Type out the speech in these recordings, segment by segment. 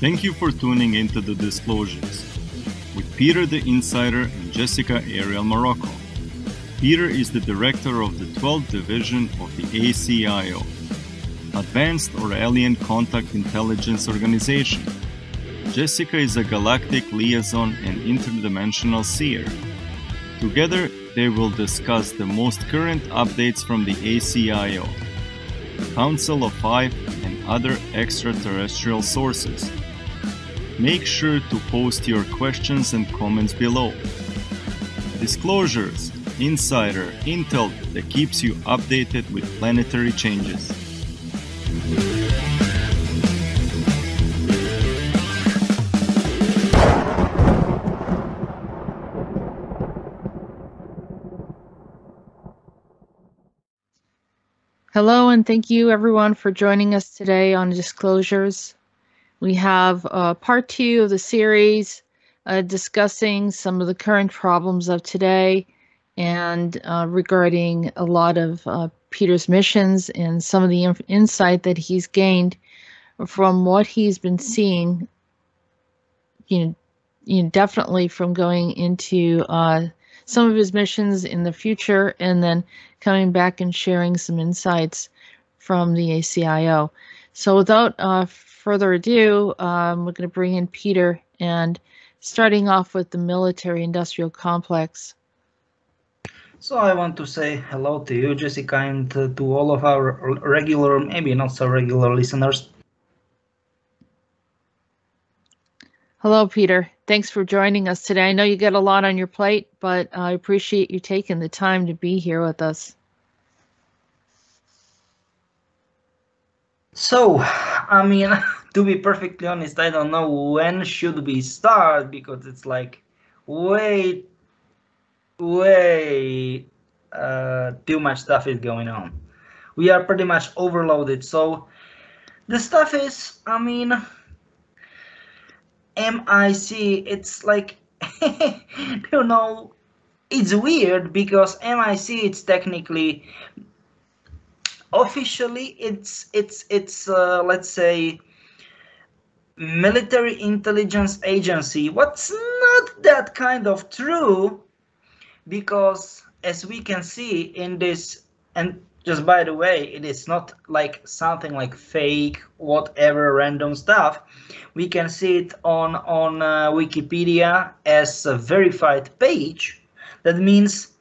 Thank you for tuning into the Disclosures with Peter the Insider and Jessica Arael Marrocco. Peter is the director of the 12th Division of the ACIO, Advanced Araelian Contact Intelligence Organization. Jessica is a galactic liaison and interdimensional seer. Together, they will discuss the most current updates from the ACIO, Council of Five, and other extraterrestrial sources. Make sure to post your questions and comments below. Disclosures, insider intel that keeps you updated with planetary changes. Hello, and thank you everyone for joining us today on Disclosures. We have part 2 of the series discussing some of the current problems of today and regarding a lot of Peter's missions and some of the insight that he's gained from what he's been seeing, definitely from going into some of his missions in the future and then coming back and sharing some insights from the ACIO. So without further ado, we're going to bring in Peter, and starting off with the military-industrial complex. So I want to say hello to you, Jessica, and to all of our regular, maybe not so regular listeners. Hello, Peter. Thanks for joining us today. I know you got a lot on your plate, but I appreciate you taking the time to be here with us. So, I mean, to be perfectly honest, I don't know when should we start, because it's like way too much stuff is going on. We are pretty much overloaded. So the stuff is, I mean, MIC, it's like, it's weird because MIC, it's technically, officially, it's let's say, military intelligence agency. What's not that kind of true, because as we can see in this, and just by the way, it is not like something like fake, whatever, random stuff. We can see it on Wikipedia as a verified page. That means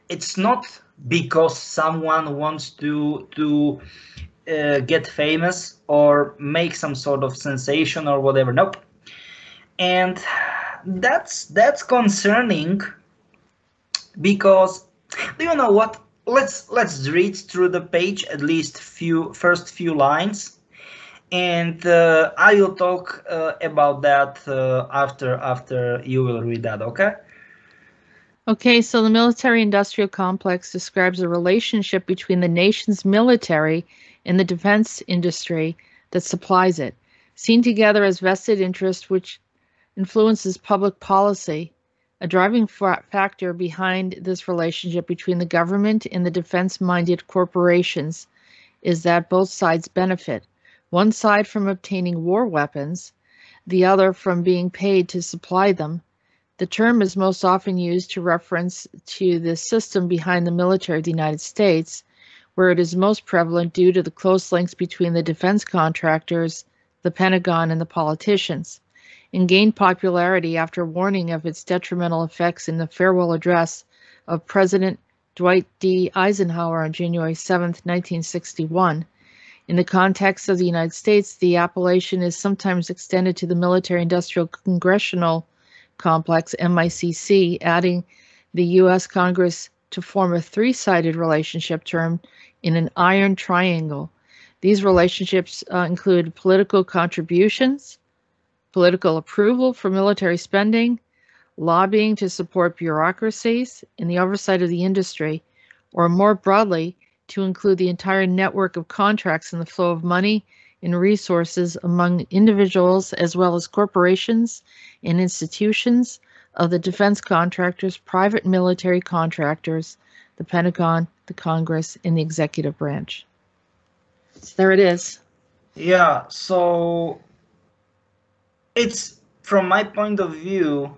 it's not because someone wants to get famous or make some sort of sensation or whatever. Nope. And that's concerning, because, do you know what? Let's read through the page, at least first few lines, and I will talk about that after you will read that. Okay? Okay, so the military-industrial complex describes a relationship between the nation's military and the defense industry that supplies it, seen together as vested interest which influences public policy. A driving factor behind this relationship between the government and the defense-minded corporations is that both sides benefit, one side from obtaining war weapons, the other from being paid to supply them. The term is most often used to reference to the system behind the military of the United States, where it is most prevalent due to the close links between the defense contractors, the Pentagon, and the politicians, and gained popularity after warning of its detrimental effects in the farewell address of President Dwight D. Eisenhower on January 7, 1961. In the context of the United States, the appellation is sometimes extended to the military-industrial congressional complex, MICC, adding the U.S. Congress to form a three-sided relationship term in an iron triangle. These relationships include political contributions, political approval for military spending, lobbying to support bureaucracies, and the oversight of the industry, or more broadly, to include the entire network of contracts and the flow of money and resources among individuals as well as corporations and institutions of the defense contractors, private military contractors, the Pentagon, the Congress, and the executive branch. So there it is. Yeah, so it's, from my point of view,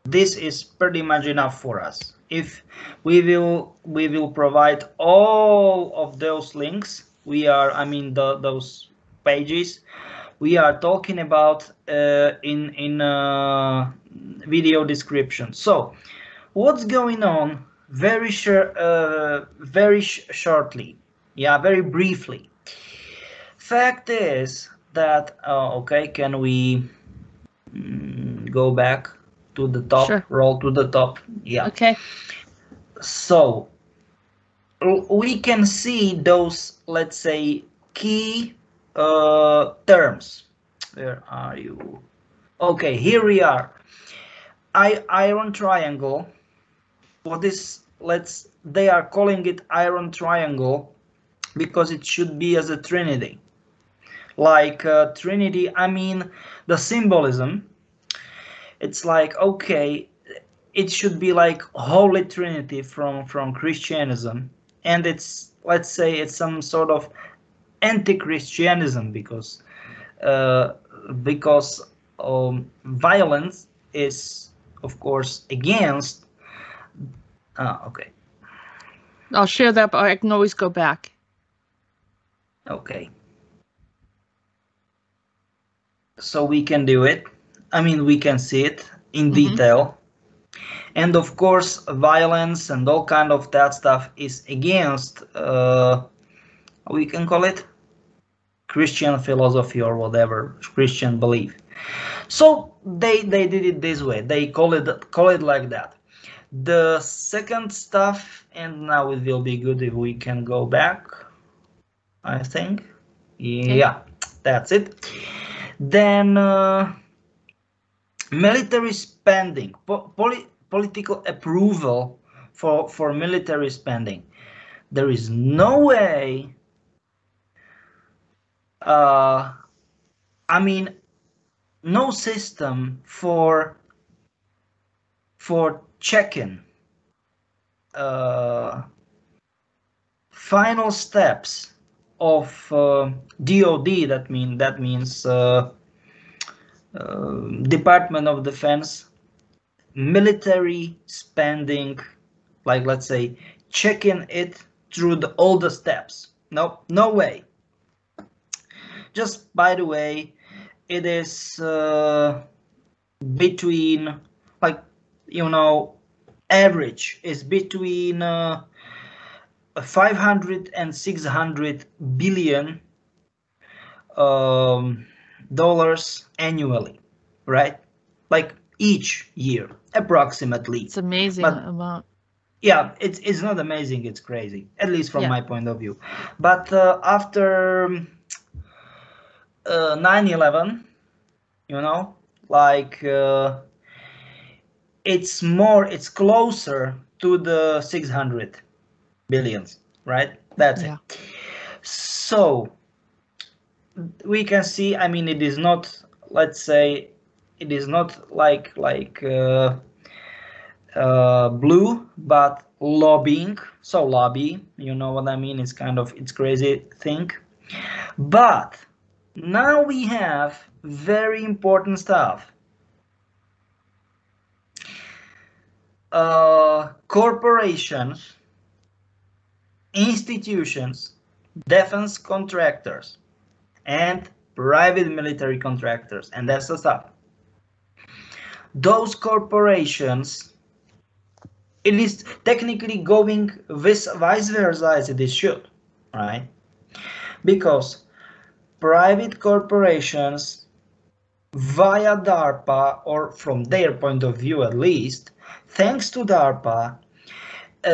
this is pretty much enough for us. If we will provide all of those links, those pages we are talking about in video description. So what's going on, very shortly, yeah, very briefly. Fact is that okay, can we go back to the top? Sure. Roll to the top. Yeah. Okay. So we can see those, let's say, key terms. Where are you? Okay, here we are. Iron triangle. What is, they are calling it iron triangle because it should be as a trinity. Like Trinity, I mean the symbolism. It's like, okay, it should be like Holy Trinity from Christianism, and it's, let's say, it's some sort of anti-Christianism because violence is, of course, against. Okay. I'll share that, but I can always go back. Okay. So we can do it. I mean, we can see it in detail. And of course, violence and all kind of that stuff is against, we can call it Christian philosophy or whatever, Christian belief. So they did it this way. They call it like that. The second stuff, and now it will be good if we can go back, I think. Yeah, that's it. Then military spending, political approval for military spending. There is no way, I mean, no system for checking final steps of DoD. That means Department of Defense military spending, like, let's say, checking it through all the steps. No way. Just by the way, it is between, like, average is between 500 and 600 billion dollars annually, right? Like each year, approximately. It's amazing amount. Yeah, it's not amazing, it's crazy, at least from my point of view. But after 9/11, like it's closer to the 600 billions, right? That's it. So we can see, I mean, it is not, let's say, it is not like blue, but lobbying. So lobby, you know what I mean? It's kind of, it's crazy thing. But now we have very important stuff. Corporations, institutions, defense contractors, and private military contractors, and that's the stuff. Those corporations, it is technically going vice versa as it should, right? Because private corporations, via DARPA, or from their point of view at least, thanks to DARPA,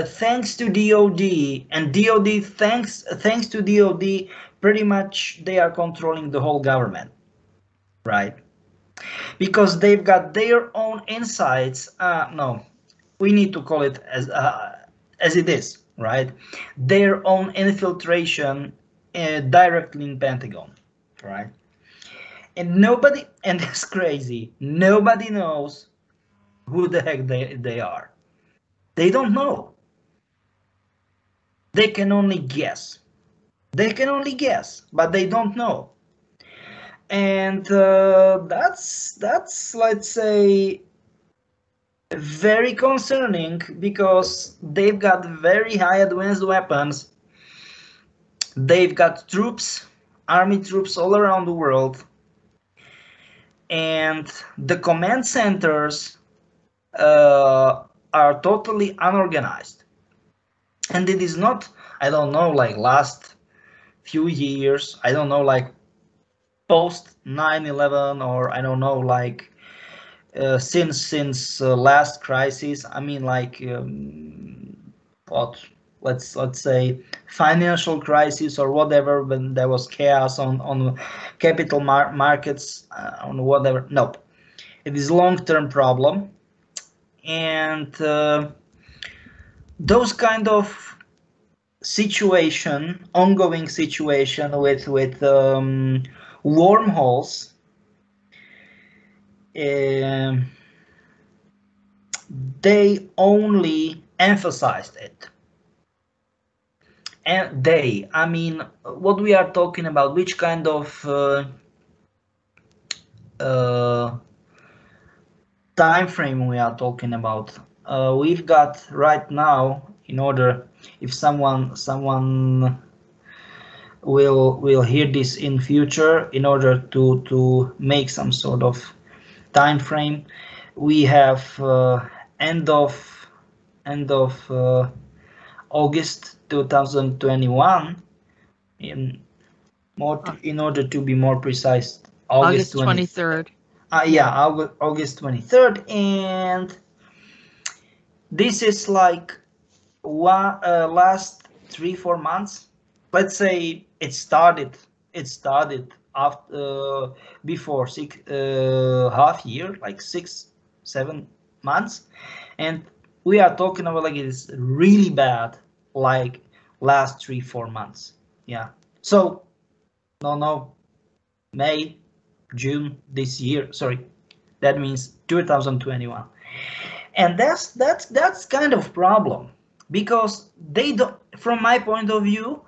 thanks to DoD, and DoD, thanks to DoD, pretty much they are controlling the whole government, right? Because they've got their own insights. No, we need to call it as it is, right? Their own infiltration directly in Pentagon, right? And nobody, and that's crazy, nobody knows who the heck they are. They don't know. They can only guess. They can only guess, but they don't know. And that's let's say very concerning, because they've got very high advanced weapons. They've got troops, army troops all around the world, and the command centers are totally unorganized. And it is not, I don't know, like last few years, I don't know, like post 9/11, or I don't know, like since last crisis. I mean, like what, let's say financial crisis or whatever, when there was chaos on capital markets, on whatever. Nope, it is long-term problem. And those kind of situation, ongoing situation with wormholes, they only emphasized it. And they, I mean, what we are talking about, which kind of time frame we are talking about. We've got right now, in order, if someone will hear this in future, in order to make some sort of time frame, we have end of August 2021, in order to be more precise, August 23rd. Yeah, August 23rd, and this is like last 3-4 months. Let's say it started after before half year, like 6-7 months, and we are talking about like it is really bad, like last 3-4 months. Yeah, so no, May, June this year, sorry, that means 2021. And that's kind of problem, because they don't, from my point of view,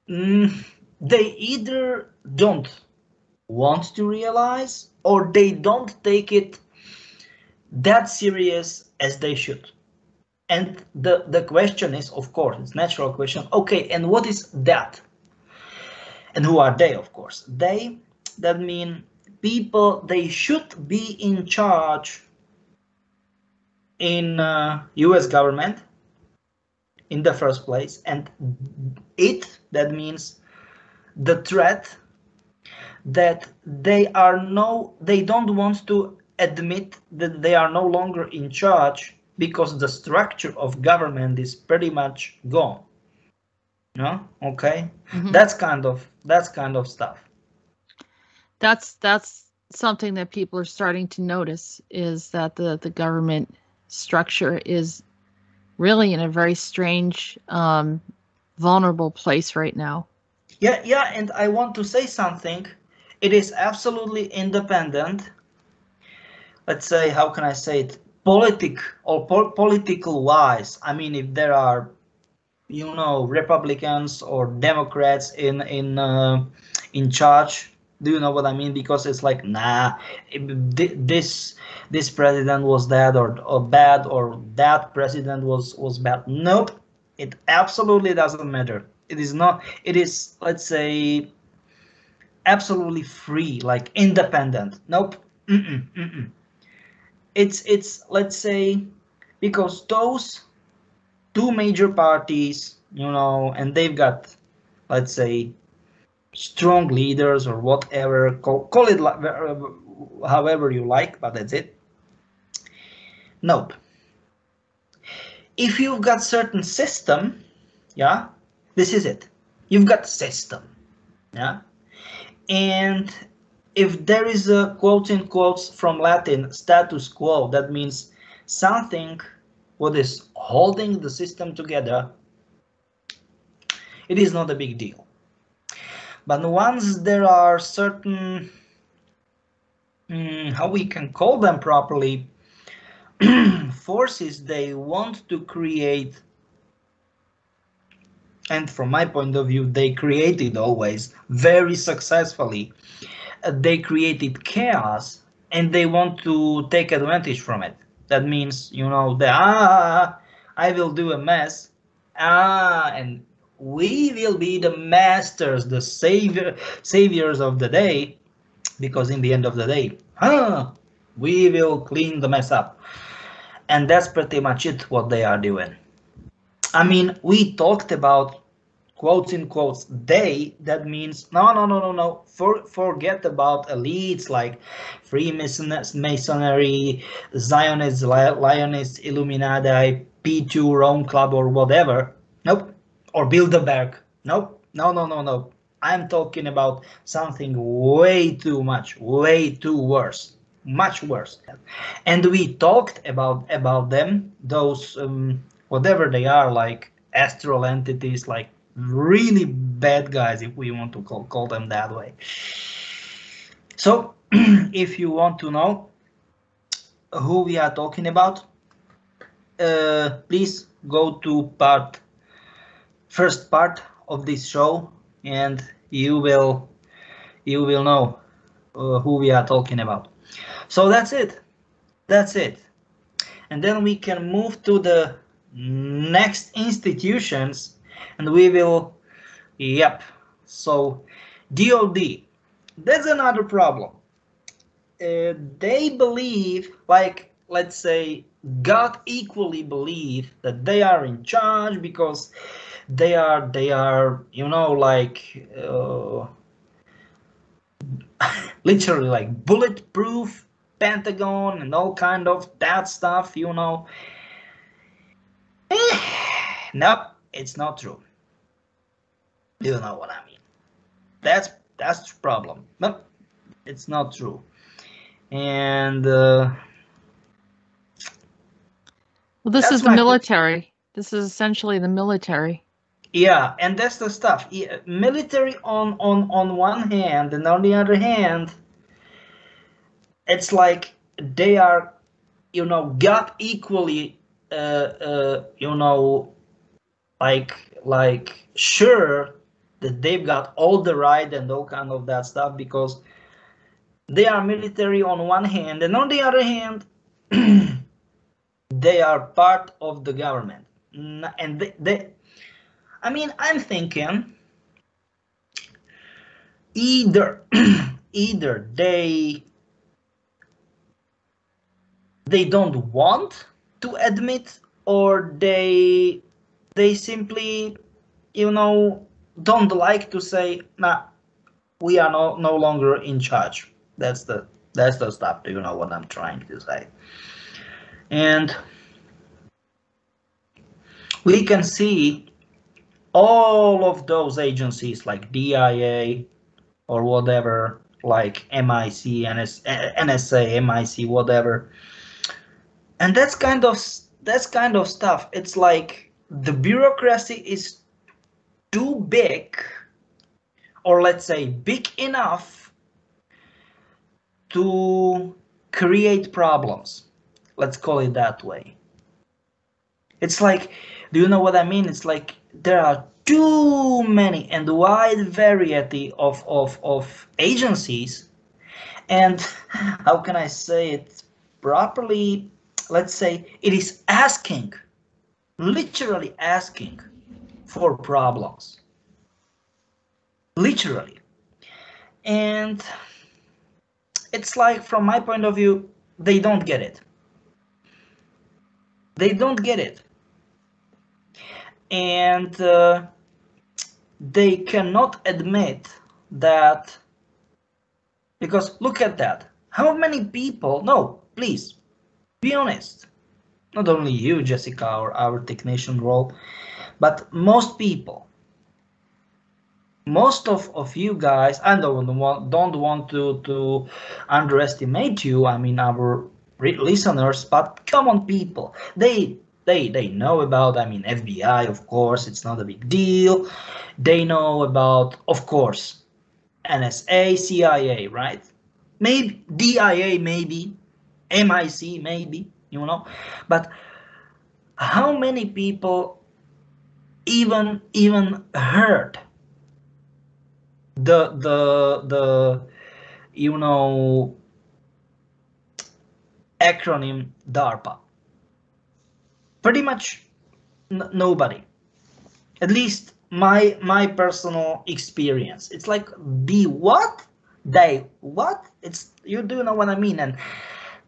they either don't want to realize, or they don't take it that serious as they should. And the question is, of course, it's natural question, okay, and what is that? And who are they? Of course, they, that mean people, they should be in charge in US government in the first place, and that means the threat that they don't want to admit that they are no longer in charge, because the structure of government is pretty much gone. No, okay. Mm-hmm. That's kind of stuff. That's something that people are starting to notice, is that the government structure is really in a very strange, vulnerable place right now. Yeah, and I want to say something. It is absolutely independent. Let's say, how can I say it? Political wise. I mean, if there are, Republicans or Democrats in charge, do you know what I mean? Because it's like, nah, this president was bad or bad, or that president was bad. Nope, it absolutely doesn't matter. It is not. It is, let's say, absolutely free, like independent. Nope. It's let's say, because those two major parties, and they've got, let's say, strong leaders or whatever, call it however you like, but that's it. Nope. If you've got certain system, yeah, this is it. You've got system, yeah, and if there is a quote in quotes from Latin status quo, that means something what is holding the system together, it is not a big deal. But once there are certain, how we can call them properly, forces they want to create and from my point of view, they created always very successfully. They created chaos, and they want to take advantage from it. That means, I will do a mess, and we will be the masters, the saviors of the day, because in the end of the day, we will clean the mess up. And that's pretty much it, what they are doing. I mean, we talked about quotes in quotes they. That means no. Forget about elites like Freemasonry, Zionists, Lionists, Illuminati, P2, Rome Club, or whatever. Nope. Or Bilderberg. Nope. No. I'm talking about something way too worse, much worse. And we talked about them, those whatever they are, like astral entities, like really bad guys, if we want to call them that way. So if you want to know who we are talking about, please go to first part of this show, and you will know who we are talking about. So that's it. And then we can move to the next institutions, and we will, so DOD, that's another problem. They believe, like, let's say, God equally believe that they are in charge because they are like literally like bulletproof Pentagon and all kind of that stuff. Nope, it's not true. You know what I mean? That's the problem. Nope, it's not true. And well, this is the military. This is essentially the military. Yeah, and that's the stuff. Military on one hand, and on the other hand, it's like they are, God equally, like sure that they've got all the right and all kind of that stuff, because they are military on one hand, and on the other hand, they are part of the government, and they I mean, I'm thinking either they don't want to admit, or they simply don't like to say, nah, we are no longer in charge. That's the stuff. Do you know what I'm trying to say? And we can see all of those agencies like DIA or whatever, like MIC, NSA, MIC, whatever. And that's kind of stuff. It's like the bureaucracy is too big, or let's say big enough to create problems. Let's call it that way. It's like, do you know what I mean? It's like there are too many and wide variety of agencies, and how can I say it properly? Let's say it is literally asking for problems. Literally. And it's like, from my point of view, they don't get it. They don't get it. And they cannot admit that, because look at that. How many people, no, please, be honest. Not only you, Jessica, or our technician role, but most people, most of you guys, I don't want to underestimate you, I mean our listeners, but common people, they know about, I mean, FBI, of course, it's not a big deal. They know about, of course, NSA, CIA, right? Maybe DIA, maybe MIC, maybe, but how many people even heard the you know acronym DARPA. Pretty much nobody. At least my personal experience. It's like the what? They what? It's, you do know what I mean, and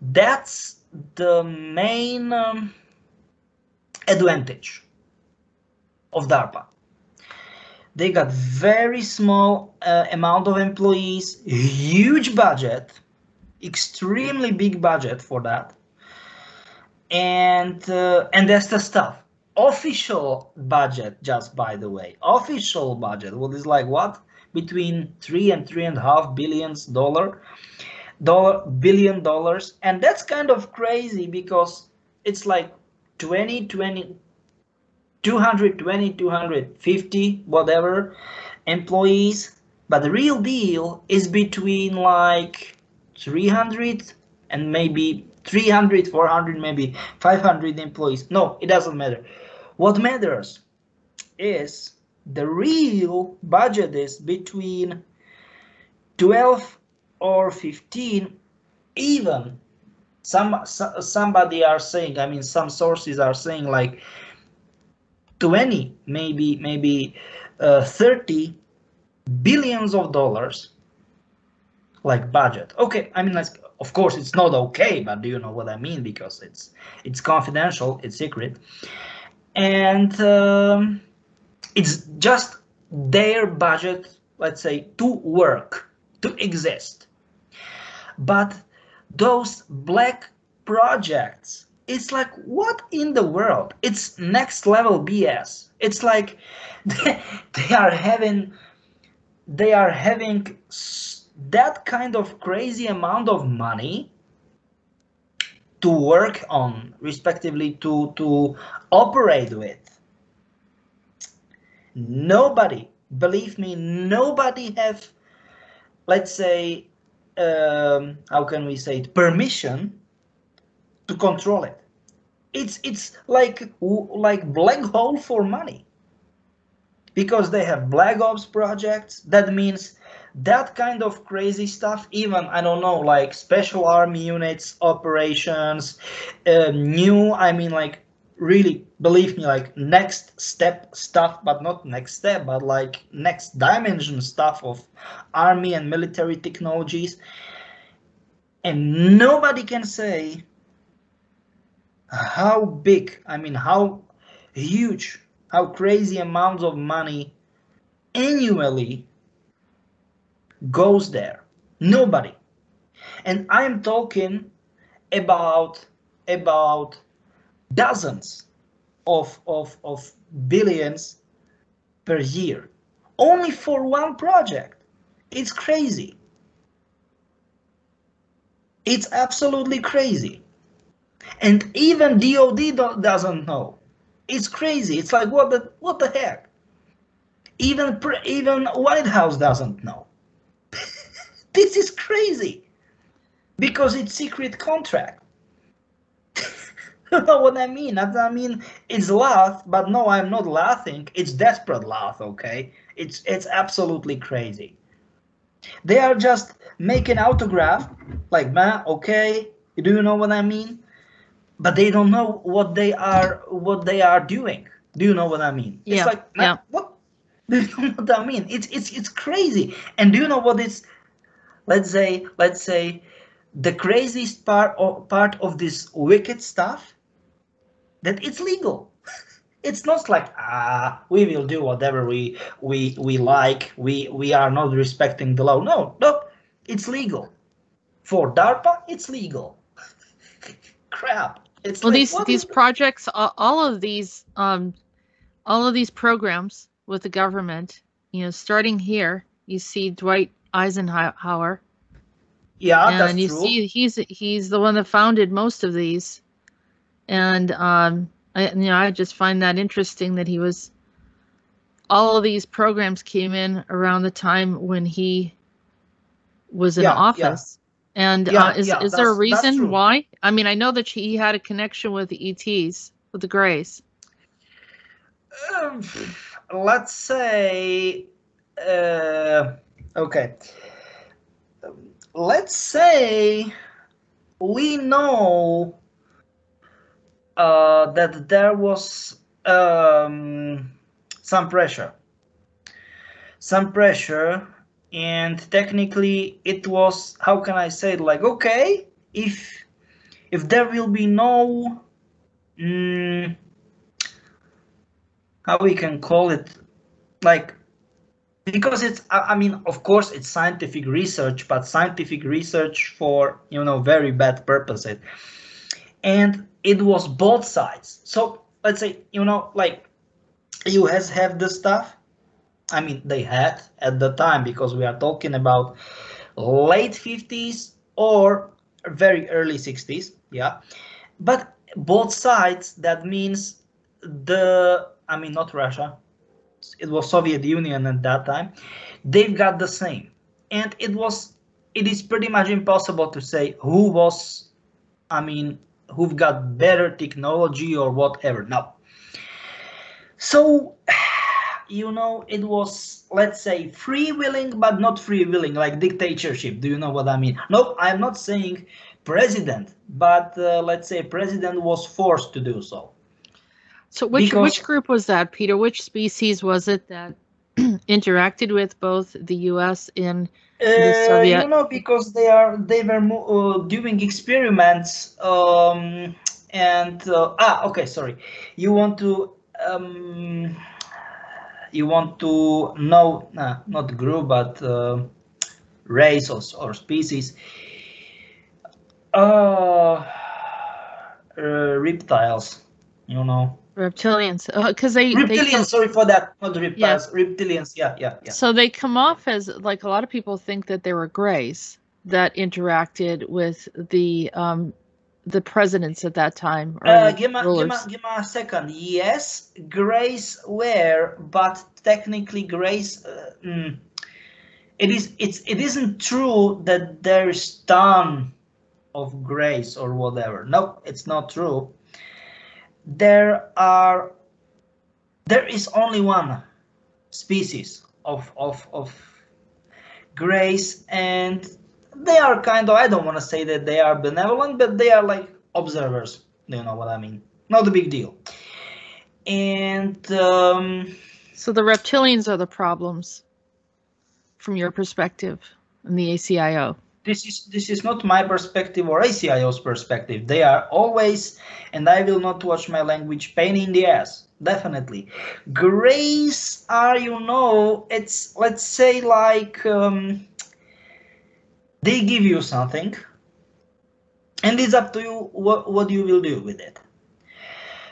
that's the main advantage of DARPA. They got very small amount of employees, huge budget, extremely big budget for that, and that's the stuff. Official budget, just by the way, official budget, what is like what, between $3 and $3.5 billion dollars, and that's kind of crazy because it's like 250 whatever employees, but the real deal is between like 300 and maybe 300, 400, maybe 500 employees. No, it doesn't matter. What matters is the real budget is between 12 or 15, even somebody are saying, I mean some sources are saying like 20, maybe 30 billions of dollars like budget. Okay, I mean, like, of course it's not okay, but do you know what I mean, because it's confidential, it's secret, and it's just their budget, let's say, to work, to exist. But those black projects, it's like, what in the world? It's next level BS. It's like they are having that kind of crazy amount of money to work on, respectively to operate with. Nobody, believe me, nobody have, let's say, how can we say it, permission to control it. It's like black hole for money, because they have black ops projects. That means that kind of crazy stuff, even, I don't know, like special army units operations, new, I mean, like, really, believe me, like next step stuff, but not next step, but like next dimension stuff of army and military technologies. And nobody can say how big, I mean, how huge, how crazy amounts of money annually goes there. Nobody. And I'm talking about dozens of billions per year, only for one project. It's crazy. It's absolutely crazy. And even DOD doesn't know. It's crazy. It's like, what the heck? Even White House doesn't know. This is crazy, because it's secret contract. You know what I mean? I mean, it's laugh, but no, I'm not laughing. It's desperate laugh. Okay, it's absolutely crazy. They are just making autograph, like, man, okay, do you know what I mean? But they don't know what they are doing. Do you know what I mean? Yeah. It's like, man, Yeah. what? Do you know what I mean? It's crazy. And do you know what is, let's say the craziest part of this wicked stuff? That it's legal. It's not like, we will do whatever we like. We are not respecting the law. No, it's legal. For DARPA, it's legal. Crap. It's Well, like, these projects, all of these programs with the government, starting here, you see Dwight Eisenhower. Yeah, and that's you true. see he's the one that founded most of these. And I just find that interesting that all of these programs came in around the time when he was in office. And is there a reason why? I mean, I know that he had a connection with the ETs, with the Greys. let's say, okay, let's say we know that there was some pressure, and technically it was, how can I say it, like, okay, if there will be no, how we can call it, like, because it's, I mean, of course it's scientific research, but scientific research for, you know, very bad purposes, and it was both sides. So let's say, you know, like, US have the stuff, I mean, they had at the time, because we are talking about late 50s or very early 60s, yeah. But both sides, that means I mean, not Russia, it was Soviet Union at that time, they've got the same. And it is pretty much impossible to say who was, I mean, who've got better technology or whatever. No. So, you know, it was, let's say, free-willing, but not free-willing, like dictatorship. Do you know what I mean? No, I'm not saying president, but let's say president was forced to do so. So which group was that, Peter? Which species was it that interacted with both the U.S. and the Soviet? You know, because they were doing experiments, and okay, sorry. You want to know, not group, but race or species. Reptiles, you know. Reptilians, because they Reptilians, sorry for that, not reptiles. Yeah. Reptilians, yeah. So they come off as, like, a lot of people think that they were greys that interacted with the presidents at that time, or give me a second. Yes, greys were, but technically greys, it isn't true that there's ton of greys or whatever. No, it's not true. There is only one species of greys, and they are kind of, I don't want to say that they are benevolent, but they are like observers. Do you know what I mean? Not a big deal. And so the reptilians are the problems from your perspective in the ACIO. This is not my perspective or ACIO's perspective. They are always, and I will not watch my language, pain in the ass. Definitely. Greys are, you know, it's, let's say, like, they give you something, and it's up to you what you will do with it.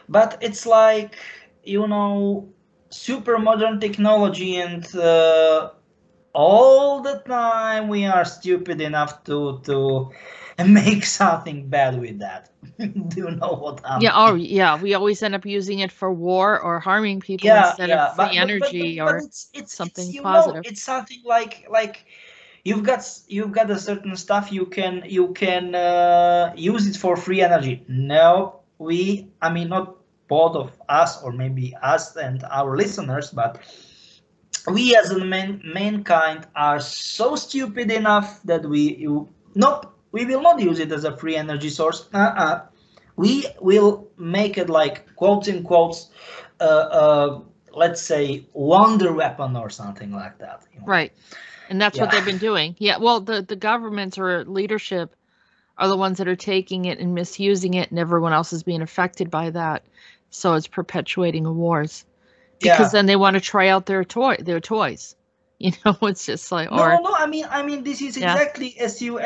But it's like, you know, super modern technology, and all the time we are stupid enough to make something bad with that. Do you know what I mean? Yeah, oh yeah, we always end up using it for war or harming people instead of free energy or something positive. It's something like you've got a certain stuff, you can use it for free energy. No, I mean, not both of us, or maybe us and our listeners, but we as a mankind are so stupid enough that we will not use it as a free energy source. We will make it, like, quotes in quotes, let's say, wonder weapon or something like that. You know? Right. And that's what they've been doing. Yeah, well, the governments or leadership are the ones that are taking it and misusing it, and everyone else is being affected by that. So it's perpetuating wars. Because then they want to try out their toys. You know, it's just like, no. I mean, this is exactly as you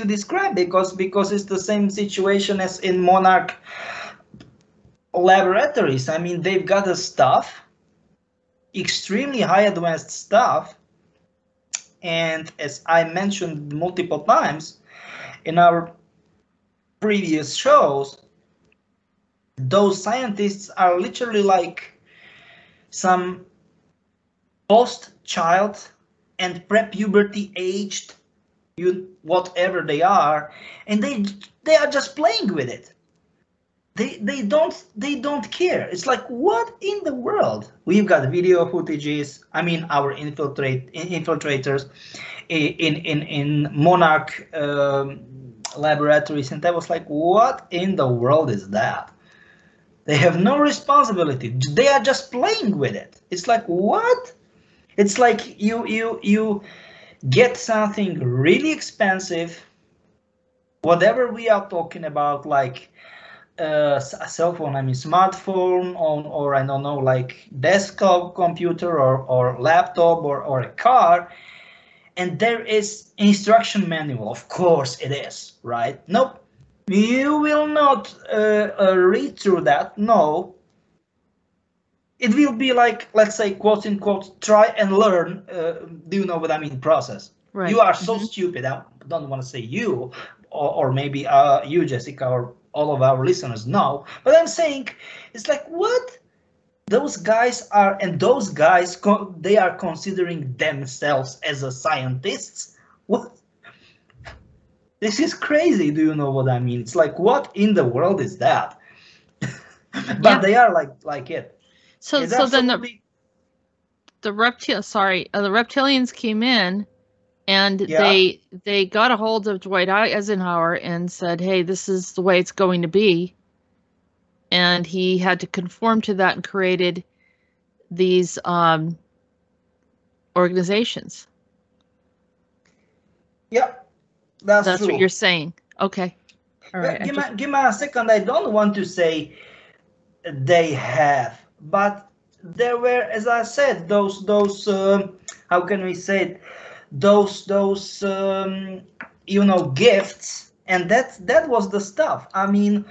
described, because it's the same situation as in monarch laboratories. I mean, they've got the stuff, extremely high advanced stuff, and as I mentioned multiple times in our previous shows, those scientists are literally like some post-child and pre-puberty aged, whatever they are, and they are just playing with it. they don't care. It's like, what in the world? We've got video footages. I mean, our infiltrators in Monarch laboratories, and I was like, what in the world is that? They have no responsibility. They are just playing with it. It's like, what? It's like you get something really expensive, whatever we are talking about, like a cell phone, I mean smartphone, or I don't know, like desktop computer or laptop or a car, and there is instruction manual. Of course it is, right? Nope, you will not read through that. No, it will be like, let's say, quote unquote, try and learn. Do you know what I mean? Process. Right. You are so stupid. I don't want to say you, or maybe you, Jessica, or all of our listeners know. But I'm saying, it's like, what? Those guys are, and those guys, they are considering themselves as a scientists. What? This is crazy. Do you know what I mean? It's like, what in the world is that? But they are like it. So then the reptilians came in, and they got a hold of Dwight Eisenhower and said, hey, this is the way it's going to be. And he had to conform to that and created these organizations. Yeah, that's true. What you're saying. Okay. All right. Give me a second. I don't want to say they have, but there were, as I said, those how can we say it? Those gifts, and that was the stuff. I mean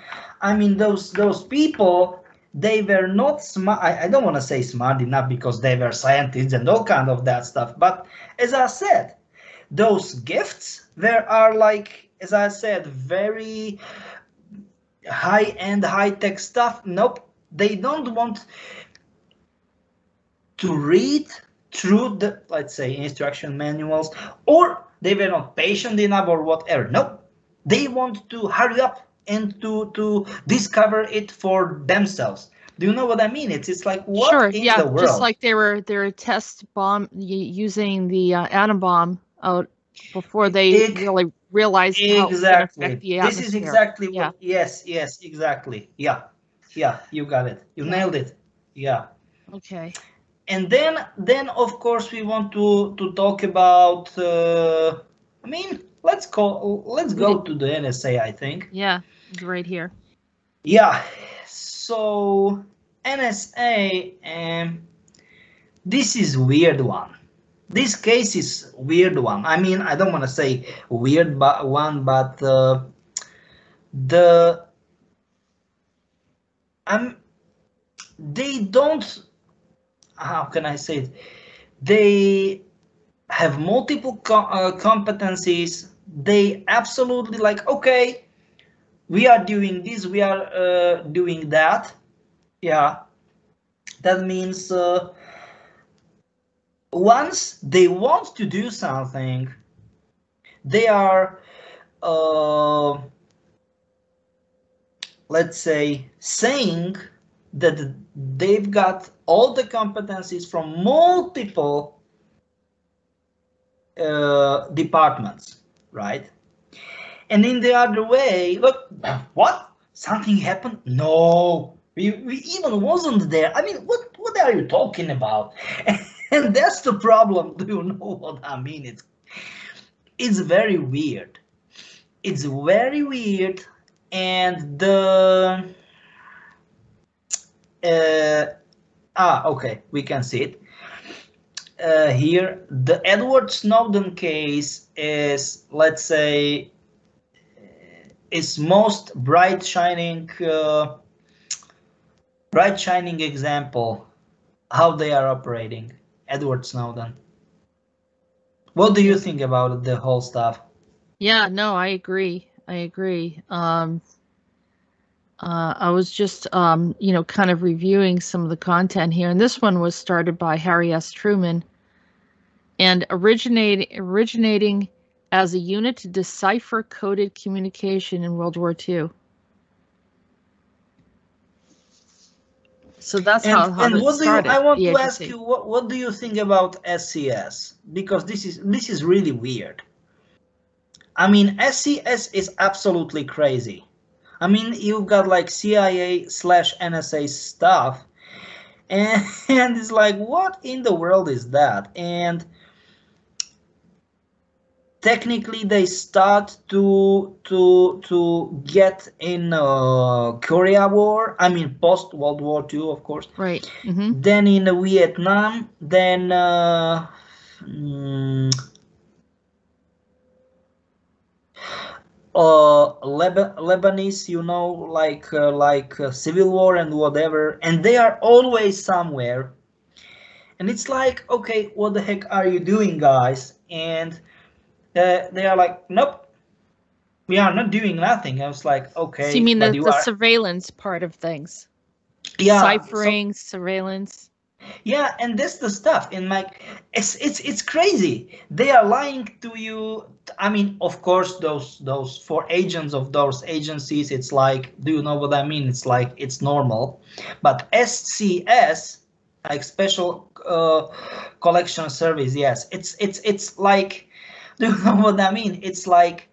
those people, they were not smart. I don't want to say smart enough, because they were scientists and all kind of that stuff. But as I said, those gifts are like, as I said, very high-end, high-tech stuff. Nope, they don't want to read through the, let's say, instruction manuals, or they were not patient enough, or whatever. Nope, they want to hurry up and to discover it for themselves. Do you know what I mean? It's like, what in the world? Just like they were test bomb using the atom bomb out before they really realized how it would affect the atmosphere. This is exactly what. Yes, exactly. Yeah, you got it. You nailed it. Yeah. Okay. And then of course we want to talk about. I mean, let's go to the NSA. I think. Yeah, it's right here. Yeah. So NSA, this is weird one. This case is weird one. I mean, I don't want to say weird one, but they don't. How can I say it? They have multiple competencies. They absolutely like, okay, we are doing this, we are doing that. Yeah, that means once they want to do something, they are, let's say, saying that they've got all the competencies from multiple departments, right? And in the other way, look, what? Something happened? No, we even wasn't there. I mean, what are you talking about? And that's the problem. Do you know what I mean? It's very weird. It's very weird, and the okay, we can see it here. The Edward Snowden case is, let's say, is most bright shining example how they are operating. Edward Snowden. What do you think about the whole stuff? Yeah, no, I agree. I was just, kind of reviewing some of the content here, and this one was started by Harry S. Truman, and originating as a unit to decipher coded communication in World War II. So that's And how it what do you? started. I want the to ask agency. you, what do you think about SCS? Because this is really weird. I mean, SCS is absolutely crazy. I mean, you've got like CIA/NSA stuff, and, and it's like, what in the world is that? And technically, they start to get in Korea War. I mean, post World War II, of course. Right. Mm-hmm. Then in Vietnam. Then. Mm, Lebanese, you know, like civil war and whatever, and they are always somewhere, and it's like, okay, what the heck are you doing, guys? And they are like, nope, we are not doing nothing. I was like, So you okay, mean but the you are, surveillance part of things? yeah. So Ciphering, surveillance. yeah, and that's the stuff. And like, it's crazy. They are lying to you. I mean, of course, those for agents of those agencies, it's like, do you know what I mean? It's like it's normal, but SCS, like special collection service, yes, it's like, do you know what I mean? It's like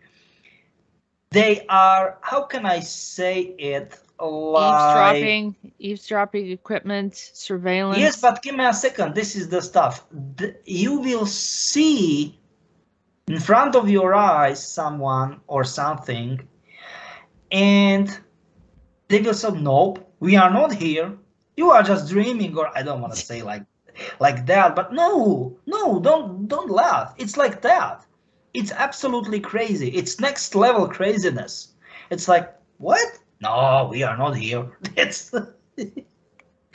they are. How can I say it? Like, Eavesdropping equipment, yes, surveillance. but give me a second. This is the stuff. You will see in front of your eyes someone or something, and they will say, "Nope, we are not here. You are just dreaming." Or I don't want to say like that, but no, no, don't laugh. It's like that. It's absolutely crazy. It's next level craziness. It's like, what? No, we are not here. It's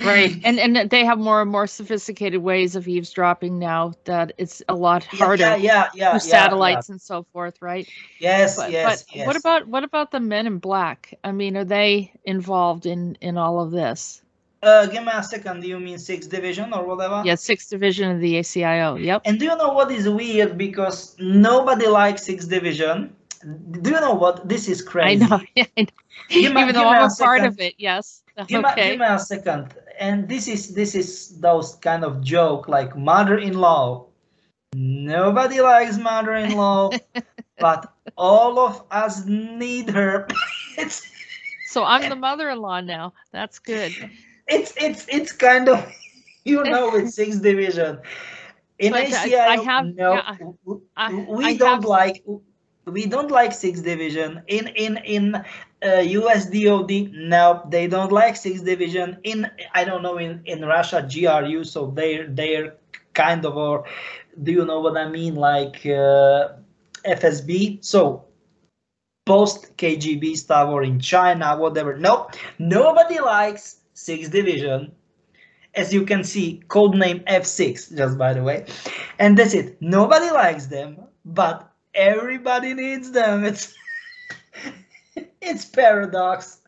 Right. And they have more and more sophisticated ways of eavesdropping now that it's a lot harder through yeah. satellites and so forth, right? Yes, But yes, yes. what about the men in black? I mean, are they involved in all of this? Give me a second. Do you mean sixth division or whatever? Yeah, sixth division of the ACIO. Yep. And do you know what is weird? Because nobody likes sixth division. Do you know what? This is I know. crazy. I know. Even though Give me I'm a a part second. of it, yes. Give Okay. me a second. And this is those kind of joke like mother-in-law. Nobody likes mother-in-law, but all of us need her. it's So I'm the mother-in-law now. That's good. it's kind of, you know, with sixth division. In But I ACIO, have, no, yeah, I we have. don't like sixth division. In USDOD, no, they don't like sixth division. In, I don't know, in Russia, GRU, so they're kind of, or do you know what I mean, like FSB. So post KGB stuff, or in China, whatever. Nope, nobody likes sixth division. As you can see, codename F6, just by the way. And that's it. Nobody likes them, but everybody needs them. It's paradox.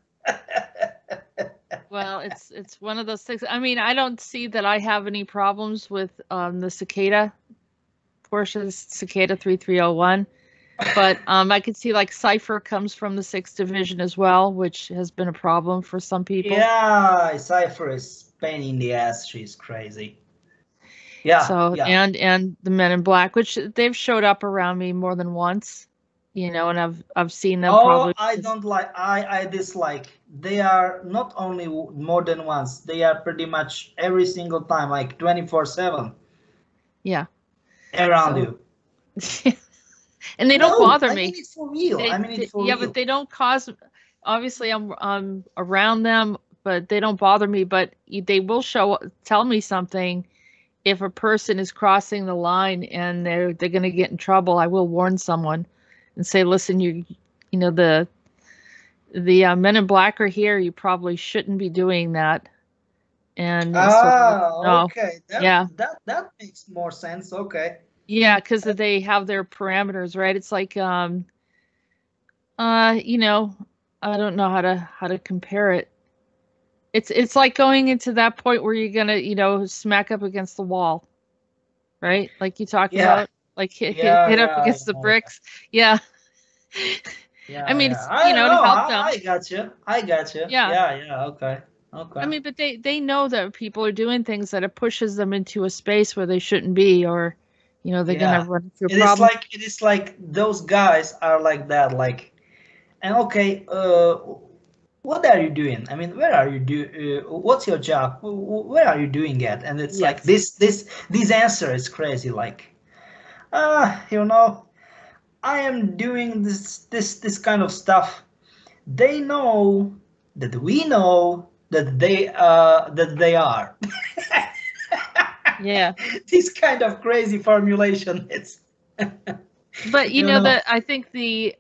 Well, it's one of those things. I mean, I don't see that I have any problems with the cicada portion, cicada 3301. But I could see like Cypher comes from the sixth division as well, which has been a problem for some people. Yeah, Cypher is pain in the ass. She's crazy. Yeah, So yeah. and the Men in Black, which they've showed up around me more than once, you know, and I've seen them Oh, probably. I don't like. I dislike. They are not only more than once. They are pretty much every single time, like 24/7 Yeah. around So you. and they don't No, bother I mean me. it for real. I mean it for Yeah, but real. they don't cause. Obviously, I'm around them, but they don't bother me. But they will tell me something if a person is crossing the line and they're going to get in trouble. I will warn someone and say, listen, you know the Men in Black are here. You probably shouldn't be doing that, and sort of let them Ah, know. okay. Yeah. That makes more sense. Okay. Yeah, because they have their parameters, right? It's like you know, I don't know how to compare it. It's like going into that point where you're gonna, you know, smack up against the wall, right? Like you talk Yeah. about, like Yeah, hit up yeah, against the bricks. Yeah. I yeah, mean, yeah. it's, you I know, to know. help them. I got you. I got you. Yeah. Yeah, yeah. Okay. Okay. I mean, but they know that people are doing things that it pushes them into a space where they shouldn't be, or, they're gonna run into a problem. It is like those guys are like that, like, and okay, what are you doing? I mean, where are you what's your job? Where are you doing it? And it's like this answer is crazy, like, I am doing this kind of stuff. They know that we know that they are. Yeah. This kind of crazy formulation. It's. But that I think the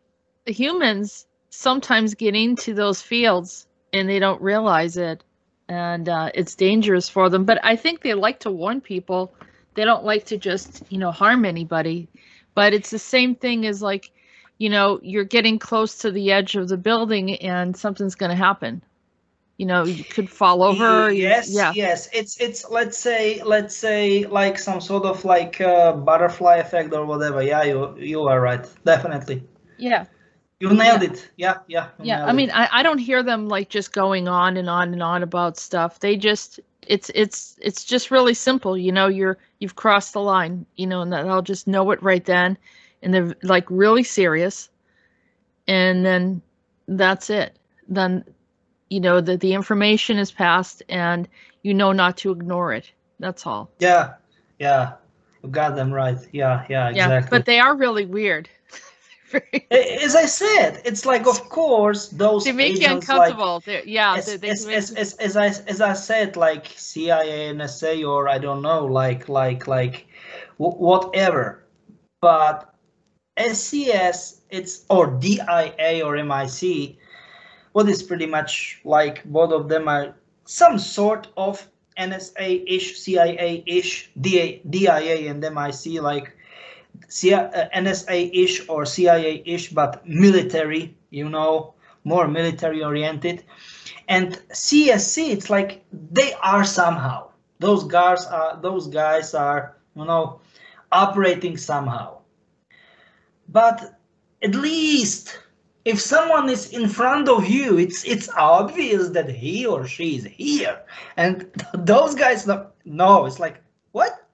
humans sometimes get into those fields and they don't realize it, and it's dangerous for them. But I think they like to warn people. They don't like to just harm anybody. But it's the same thing as like, you're getting close to the edge of the building and something's going to happen. You could fall over. Yes, yes. It's let's say like some sort of like butterfly effect or whatever. Yeah, you are right. Definitely. Yeah. You nailed it. Yeah. Yeah. I mean, I don't hear them like just going on and on and on about stuff. They just it's just really simple. You've crossed the line. And they'll just know it right then, and they're like really serious, and then that's it. Then that the information is passed and not to ignore it. That's all. Yeah. You got them right. Yeah, exactly. But they are really weird. As I said, it's like, of course, those they make you uncomfortable. Like, as I said, like CIA, NSA, or I don't know, like whatever. But SCS, it's or DIA or MIC. What is pretty much like both of them are some sort of NSA-ish, CIA-ish, DIA and MIC, like NSA-ish or CIA-ish, but military, more military oriented. And CSC, it's like they are somehow. Those guys are, operating somehow. But at least if someone is in front of you, it's obvious that he or she is here. And those guys no, it's like, what?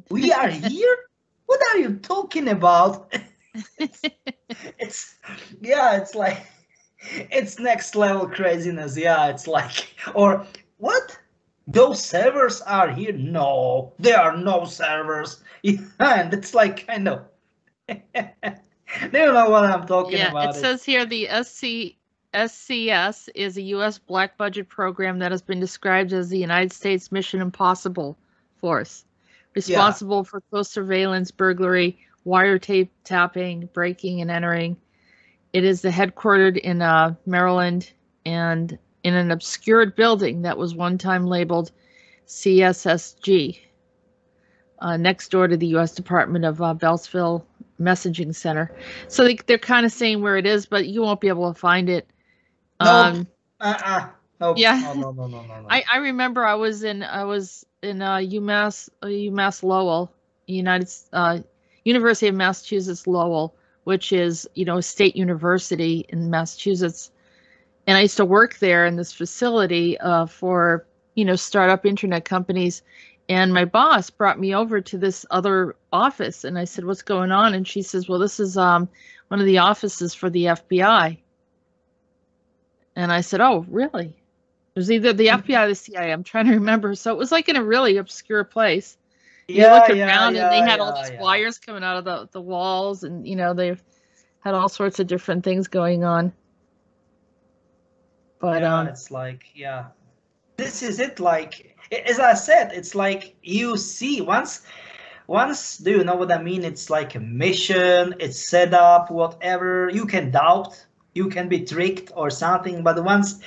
We are here? What are you talking about? it's like, it's next level craziness. Yeah, it's like, or what? Those servers are here? No, there are no servers. Yeah, and it's like kind of. Do you know what I'm talking about? It says here the SCS is a U.S. black budget program that has been described as the United States Mission Impossible Force, responsible for close surveillance, burglary, tapping, breaking, and entering. It is headquartered in Maryland and in an obscured building that was one time labeled CSSG, next door to the U.S. Department of Beltsville Messaging Center. So they're kind of saying where it is, but you won't be able to find it. Nope. Nope. Yeah. No. I remember I was in UMass Lowell, University of Massachusetts Lowell, which is a state university in Massachusetts, and I used to work there in this facility for startup internet companies. And my boss brought me over to this other office, and I said, "What's going on?" And she says, "Well, this is one of the offices for the FBI." And I said, "Oh, really?" It was either the FBI or the CIA. I'm trying to remember. So it was like in a really obscure place. You look around, and they had all these wires coming out of the walls, and they had all sorts of different things going on. But it's like, this is it. Like, as I said, it's like you see once, do you know what I mean? It's like a mission, it's set up, whatever. You can doubt, you can be tricked or something, but once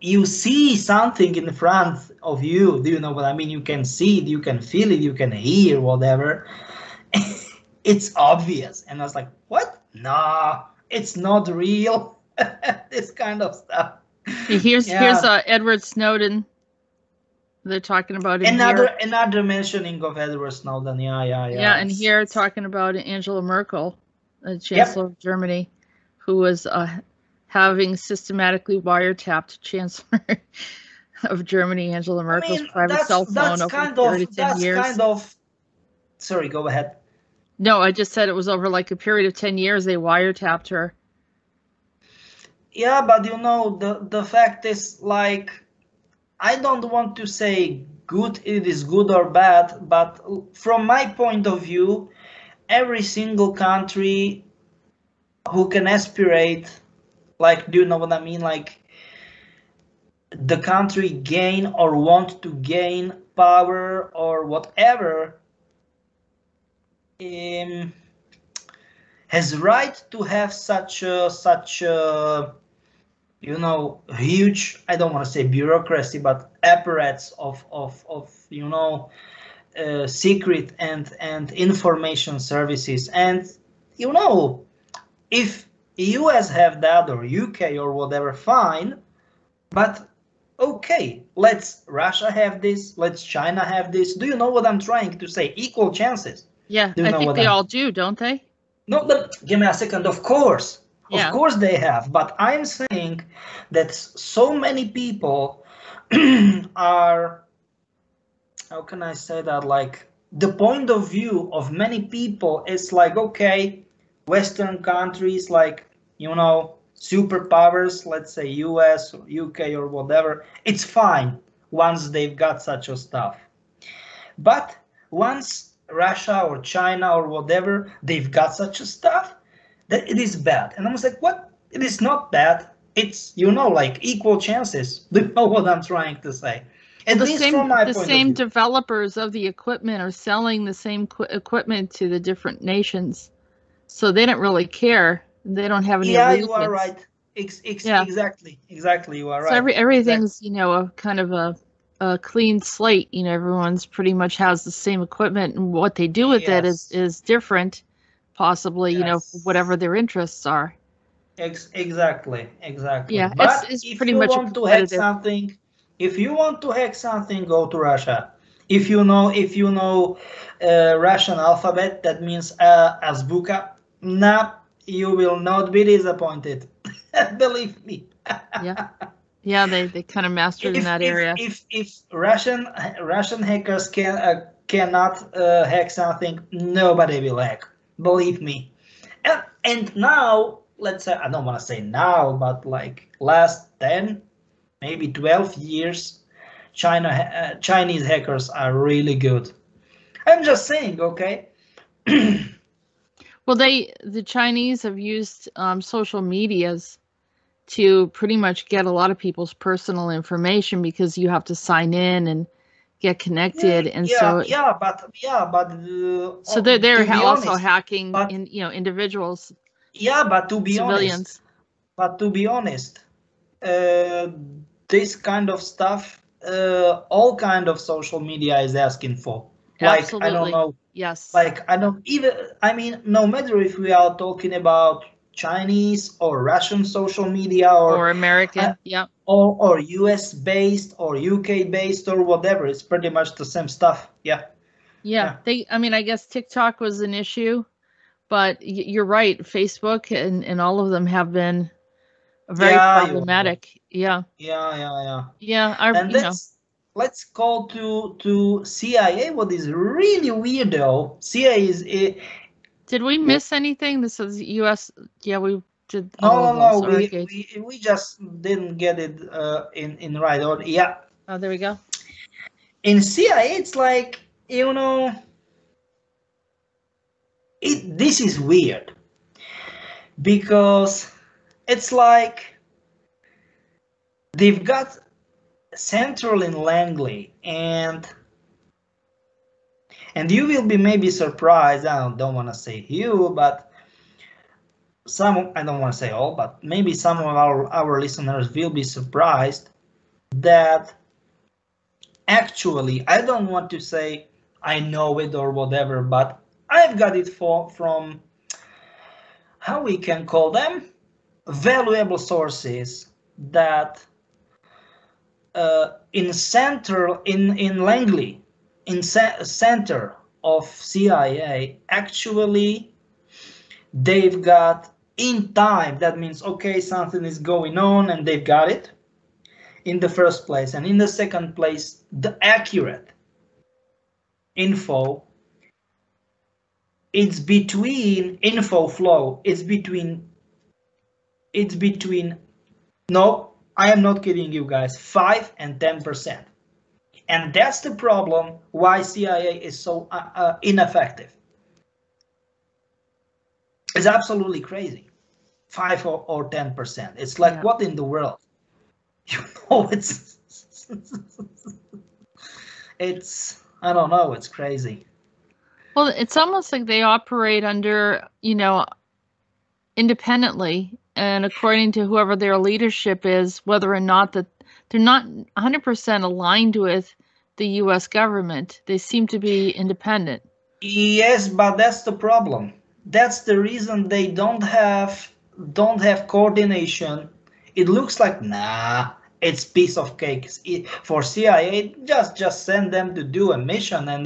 you see something in front of you, do you know what I mean? You can see it, you can feel it, you can hear whatever. It's obvious. And I was like, what? No, it's not real. This kind of stuff. Here's Edward Snowden. They're talking about it. Another mentioning of Edward Snowden. Yeah. And here talking about Angela Merkel, the Chancellor of Germany, who was having systematically wiretapped Chancellor of Germany, Angela Merkel's private cell phone over a period of 10 years. Sorry, go ahead. No, I just said it was over like a period of 10 years they wiretapped her. Yeah, but you know, the fact is, like, I don't want to say good, it is good or bad, but from my point of view, every single country who can aspirate, like, do you know what I mean? Like, the country gain or want to gain power or whatever, has right to have such a you know, huge, I don't want to say bureaucracy, but apparatus of you know, secret and information services. And you know, if US have that or UK or whatever, fine, but okay, let's Russia have this, let's China have this. Do you know what I'm trying to say? Equal chances. Yeah, I think they all do, don't they? No, but give me a second. Of course, yeah. Of course they have. But I'm saying that so many people are, how can I say that? Like, the point of view of many people is like, okay, Western countries, like, you know, superpowers, let's say US or UK or whatever, it's fine once they've got such a stuff. But once Russia or China or whatever, they've got such a stuff, that it is bad. And I was like, what? It is not bad. It's, you know, like equal chances. Do you know what I'm trying to say? At least from my point of view. The same developers of the equipment are selling the same equipment to the different nations. So they don't really care. They don't have any allegiance. You are right. Exactly. You are right. So everything's, you know, a kind of a clean slate. You know, everyone's pretty much has the same equipment, and what they do with it is different, possibly, you know, whatever their interests are. Exactly. Yeah, but it's if pretty you much want to hack something, go to Russia. If you know Russian alphabet, that means azbuka. Nah, you will not be disappointed. Believe me. Yeah, they kind of mastered in that area. If Russian hackers cannot hack something, nobody will hack. Believe me. And now, let's say, I don't want to say now, but like last 10, maybe 12 years, Chinese hackers are really good. I'm just saying, okay. Well, the Chinese have used social medias to pretty much get a lot of people's personal information, because you have to sign in and get connected, so they're also hacking individuals. Yeah, but to be civilians. honest, this kind of stuff, all kind of social media is asking for. Like, absolutely. I don't know. Yes. Like, I don't even, I mean, no matter if we are talking about Chinese or Russian social media or American, or US based or UK based or whatever, it's pretty much the same stuff. Yeah. I mean, I guess TikTok was an issue, but you're right, Facebook and all of them have been very problematic. Yeah, let's call to CIA. What is really weird though, CIA is did we miss anything? This is US. Yeah, we did. No. We just didn't get it in right order. Yeah. Oh, there we go. In CIA, it's like, you know, this is weird, because it's like they've got central in Langley, and you will be maybe surprised. I don't want to say you, but some, I don't want to say all, but maybe some of our listeners will be surprised that actually, I don't want to say I know it or whatever, but I've got it from, how we can call them, valuable sources that in Langley, in center of CIA, actually they've got in time. That means, okay, something is going on and they've got it in the first place. And in the second place, the accurate info, it's between info flow, it's between, no, I am not kidding you guys, 5 and 10%. And that's the problem why CIA is so ineffective. It's absolutely crazy. 5 or 10%. It's like, what in the world? You know, it's, I don't know, it's crazy. Well, it's almost like they operate under, you know, independently and according to whoever their leadership is, whether or not that they're not 100% aligned with the US government. They seem to be independent. Yes, but that's the problem. That's the reason they don't have coordination. It looks like, nah, it's piece of cake. For CIA, just send them to do a mission, and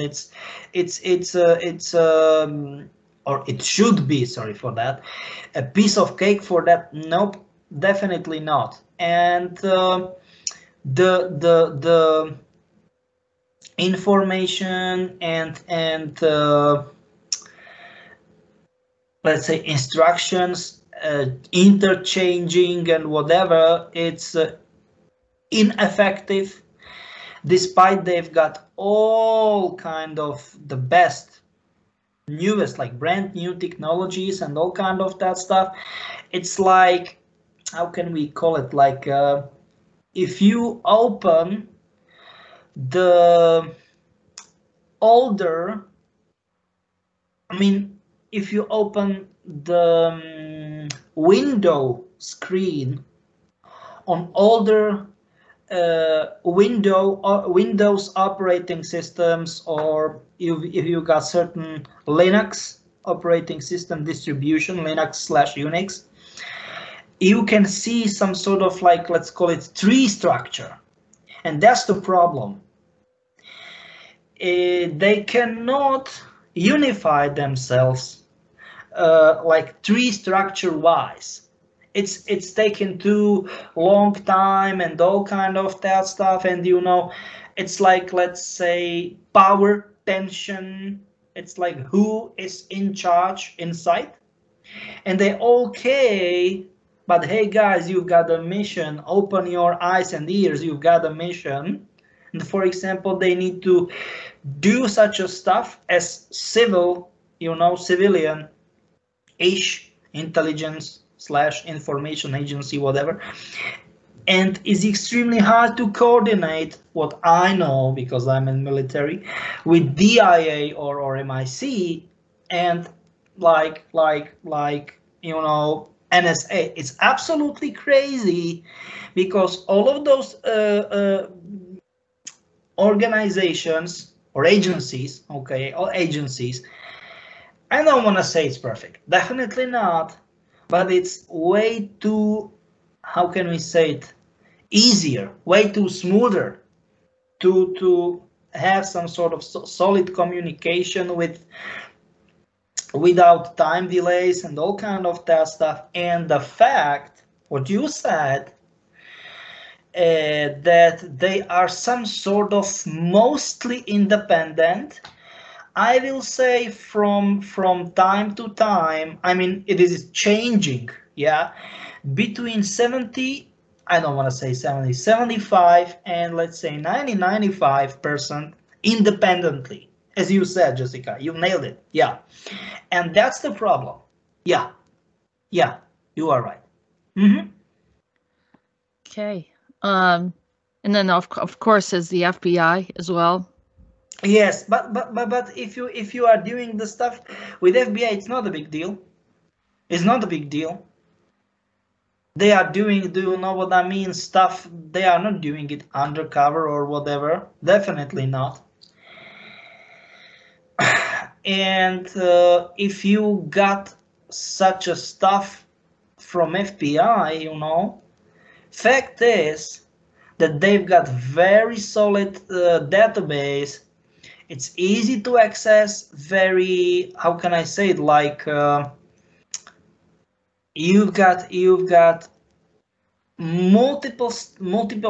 or it should be, sorry for that, a piece of cake for that. Nope, definitely not. And the information and let's say instructions interchanging and whatever, it's ineffective, despite they've got all kind of the best, newest, like brand new technologies and all kind of that stuff. It's like, how can we call it, like if you open the older, I mean, if you open the window screen on older Windows operating systems, or if you got certain Linux operating system distribution, Linux/Unix, you can see some sort of, like, let's call it tree structure. And that's the problem. They cannot unify themselves like tree structure wise. It's taken too long time and all kind of that stuff. And you know, it's like, let's say, power tension. It's like, who is in charge inside? And they, okay, but hey guys, you've got a mission. Open your eyes and ears. You've got a mission. And for example, they need to do such a stuff as civil, you know, civilian-ish intelligence/information agency, whatever. And it's extremely hard to coordinate, what I know, because I'm in military, with DIA or MIC and like you know, NSA. It's absolutely crazy, because all of those organizations or agencies, okay, all agencies, I don't want to say it's perfect, definitely not, but it's way too, how can we say it, easier, way too smoother to have some sort of solid communication without time delays and all kind of that stuff. And the fact, what you said, that they are some sort of mostly independent, I will say from time to time, I mean, it is changing, yeah, between 70, I don't want to say 70, 75, and let's say 95% independently. As you said, Jessica, you nailed it, yeah. And that's the problem. Yeah, you are right. Mm-hmm. Okay. And then of course there's the FBI as well. Yes, but if you are doing the stuff with FBI, it's not a big deal. It's not a big deal. They are doing, do you know what I mean, stuff. They are not doing it undercover or whatever. Definitely not. And if you got such a stuff from FBI, you know, fact is that they've got very solid database. It's easy to access, very, how can I say it, like you've got multiple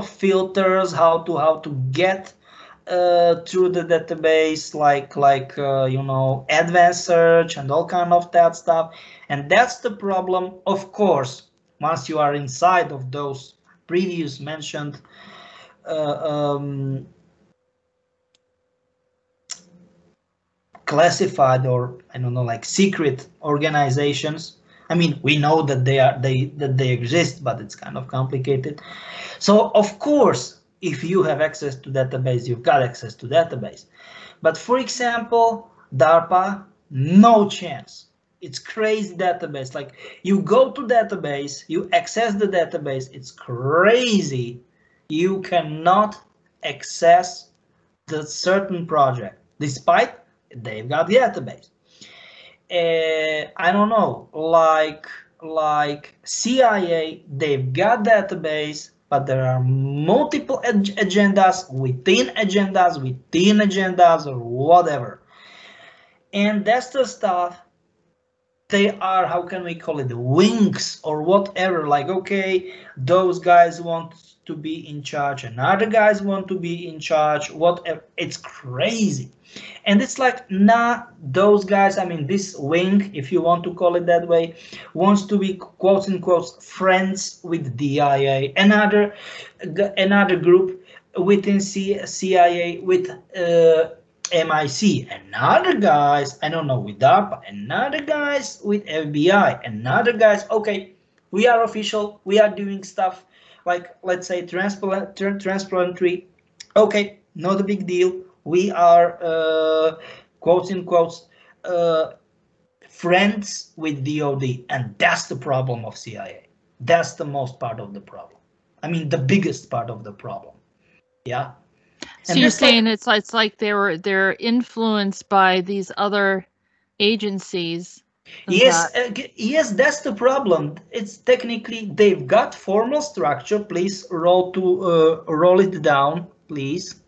filters how to get through the database, like you know, advanced search and all kind of that stuff. And that's the problem, of course, once you are inside of those previous mentioned classified, or I don't know, like secret organizations. I mean, we know that they exist, but it's kind of complicated. So of course, if you have access to database, you've got access to database. But for example, DARPA, no chance. It's crazy database. Like, you go to database, you access the database, it's crazy. You cannot access the certain project, despite they've got the database. I don't know, like CIA, they've got database, but there are multiple agendas within agendas within agendas or whatever. And that's the stuff. They are, how can we call it, wings or whatever. Like, okay, those guys want to be in charge and other guys want to be in charge, whatever. It's crazy. And it's like, nah, those guys, I mean, this wing, if you want to call it that way, wants to be, quotes and quotes, friends with DIA. Another group within CIA with MIC, and other guys, I don't know, with DARPA, and other guys with FBI, and other guys, okay, we are official, we are doing stuff like, let's say, transplantary, okay, not a big deal, we are, quotes in quotes, friends with DOD, and that's the problem of CIA. That's the most part of the problem. I mean, the biggest part of the problem. Yeah. So you're saying it's like they're influenced by these other agencies. Yes, yes, that's the problem. It's technically, they've got formal structure. Please roll it down, please.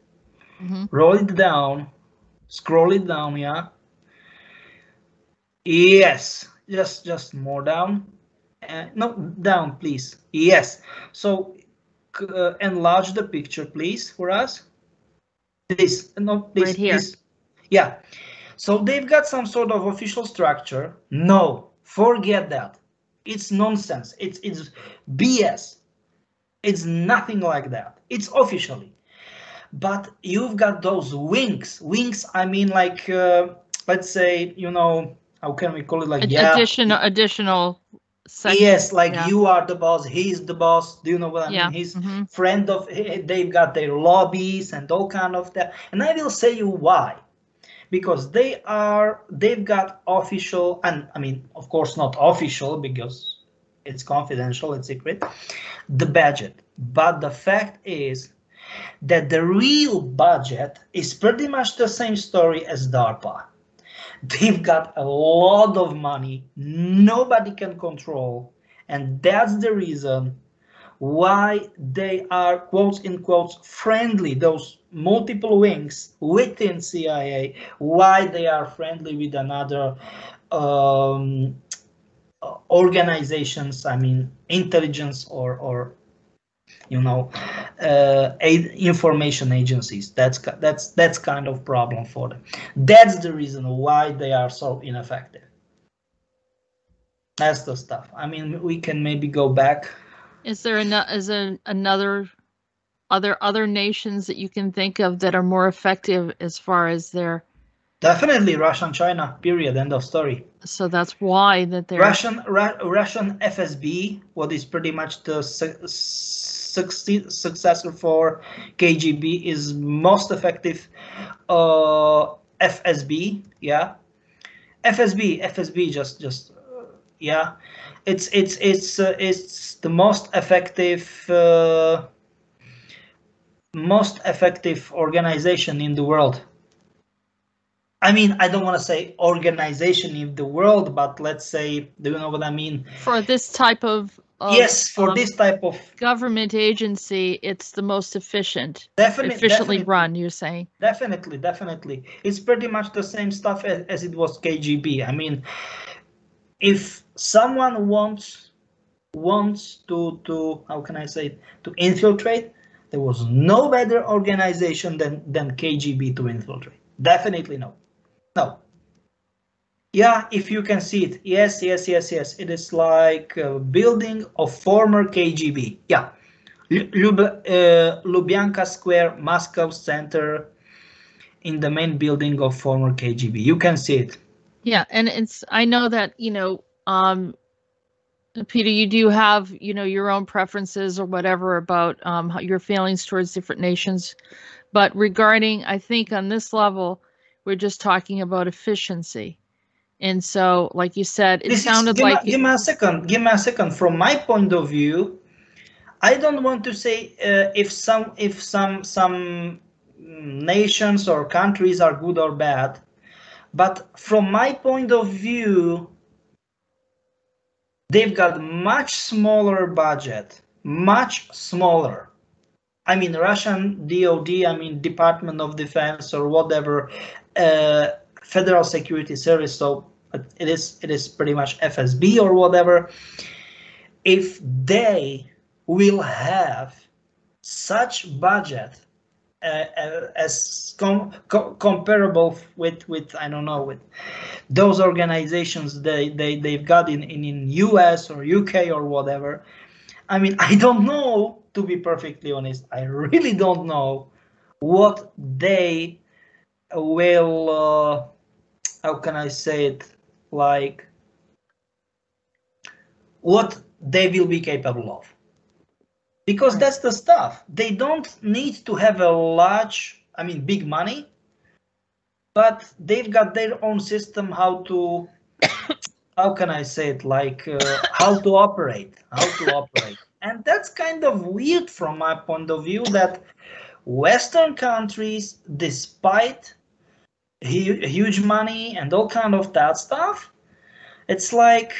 Roll it down, scroll it down. Yeah. Yes, just more down. No, down, please. Yes. So enlarge the picture, please, for us. This, no, this, right here. This. Yeah. So they've got some sort of official structure. No, forget that. It's nonsense. It's BS. It's nothing like that. It's officially. But you've got those wings. Wings, I mean, like, let's say, you know, how can we call it? Like, additional section. Yes, like, you are the boss, he's the boss. Do you know what I mean? He's friend of, they've got their lobbies and all kind of that. And I will say you why. Because they've got official, and I mean, of course, not official because it's confidential, it's secret, the budget. But the fact is that the real budget is pretty much the same story as DARPA. They've got a lot of money nobody can control, and that's the reason why they are, quotes in quotes, friendly, those multiple wings within CIA, why they are friendly with another organizations, I mean, intelligence or you know, information agencies. That's kind of problem for them. That's the reason why they are so ineffective. That's the stuff. I mean, we can maybe go back. Is there other nations that you can think of that are more effective as far as their? Definitely Russia and China, period, end of story. So that's why that they're Russian FSB, what is pretty much the successor for KGB, is most effective FSB. Yeah, FSB just yeah, it's the most effective organization in the world. I mean, I don't want to say organization in the world, but let's say, do you know what I mean? For this type of yes, for this type of government agency, it's the most efficient. Definitely run, you're saying? Definitely. It's pretty much the same stuff as it was KGB. I mean, if someone wants wants to how can I say it, to infiltrate, there was no better organization than KGB to infiltrate. Definitely no. No. Yeah, if you can see it. Yes, yes, yes, yes. It is like a building of former KGB. Yeah. Lubyanka Square, Moscow Center, in the main building of former KGB. You can see it. Yeah, and I know that, Peter, you do have, your own preferences or whatever about your feelings towards different nations. But regarding, I think on this level, we're just talking about efficiency. And so, like you said, it sounded like give me a second. Give me a second. From my point of view, I don't want to say if some nations or countries are good or bad, but from my point of view, they've got much smaller budget, much smaller. I mean, Russian DOD, I mean, Department of Defense or whatever, Federal Security Service. So it is pretty much FSB or whatever. If they will have such budget as comparable with I don't know, with those organizations they've got in US or UK or whatever, I mean, I don't know, to be perfectly honest. I really don't know what they will, how can I say it, like, what they will be capable of. Because that's the stuff. They don't need to have a large, I mean, big money, but they've got their own system how to, how can I say it, like, how to operate. And that's kind of weird from my point of view, that Western countries, despite huge money and all kind of that stuff, it's like,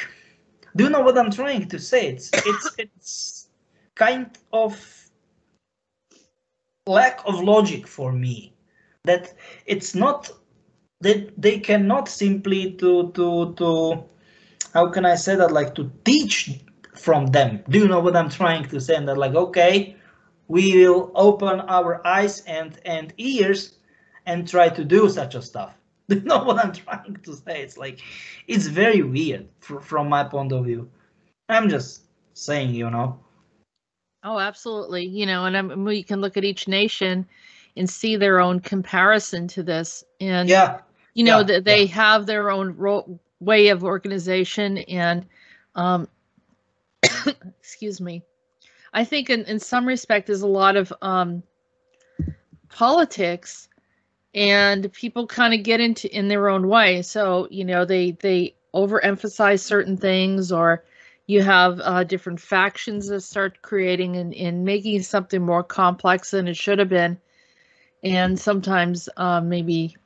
do you know what I'm trying to say? It's kind of lack of logic for me, that it's not that they cannot simply to how can I say that, like, to teach from them. Do you know what I'm trying to say? And that, like, okay, we will open our eyes and ears and try to do such a stuff. Do you know what I'm trying to say? It's like, it's very weird from my point of view. I'm just saying, Oh, absolutely. And we can look at each nation and see their own comparison to this. And, that they have their own way of organization. And, excuse me, I think in some respect there's a lot of politics, and people kind of get into in their own way. So, they overemphasize certain things, or you have different factions that start creating and making something more complex than it should have been. And sometimes maybe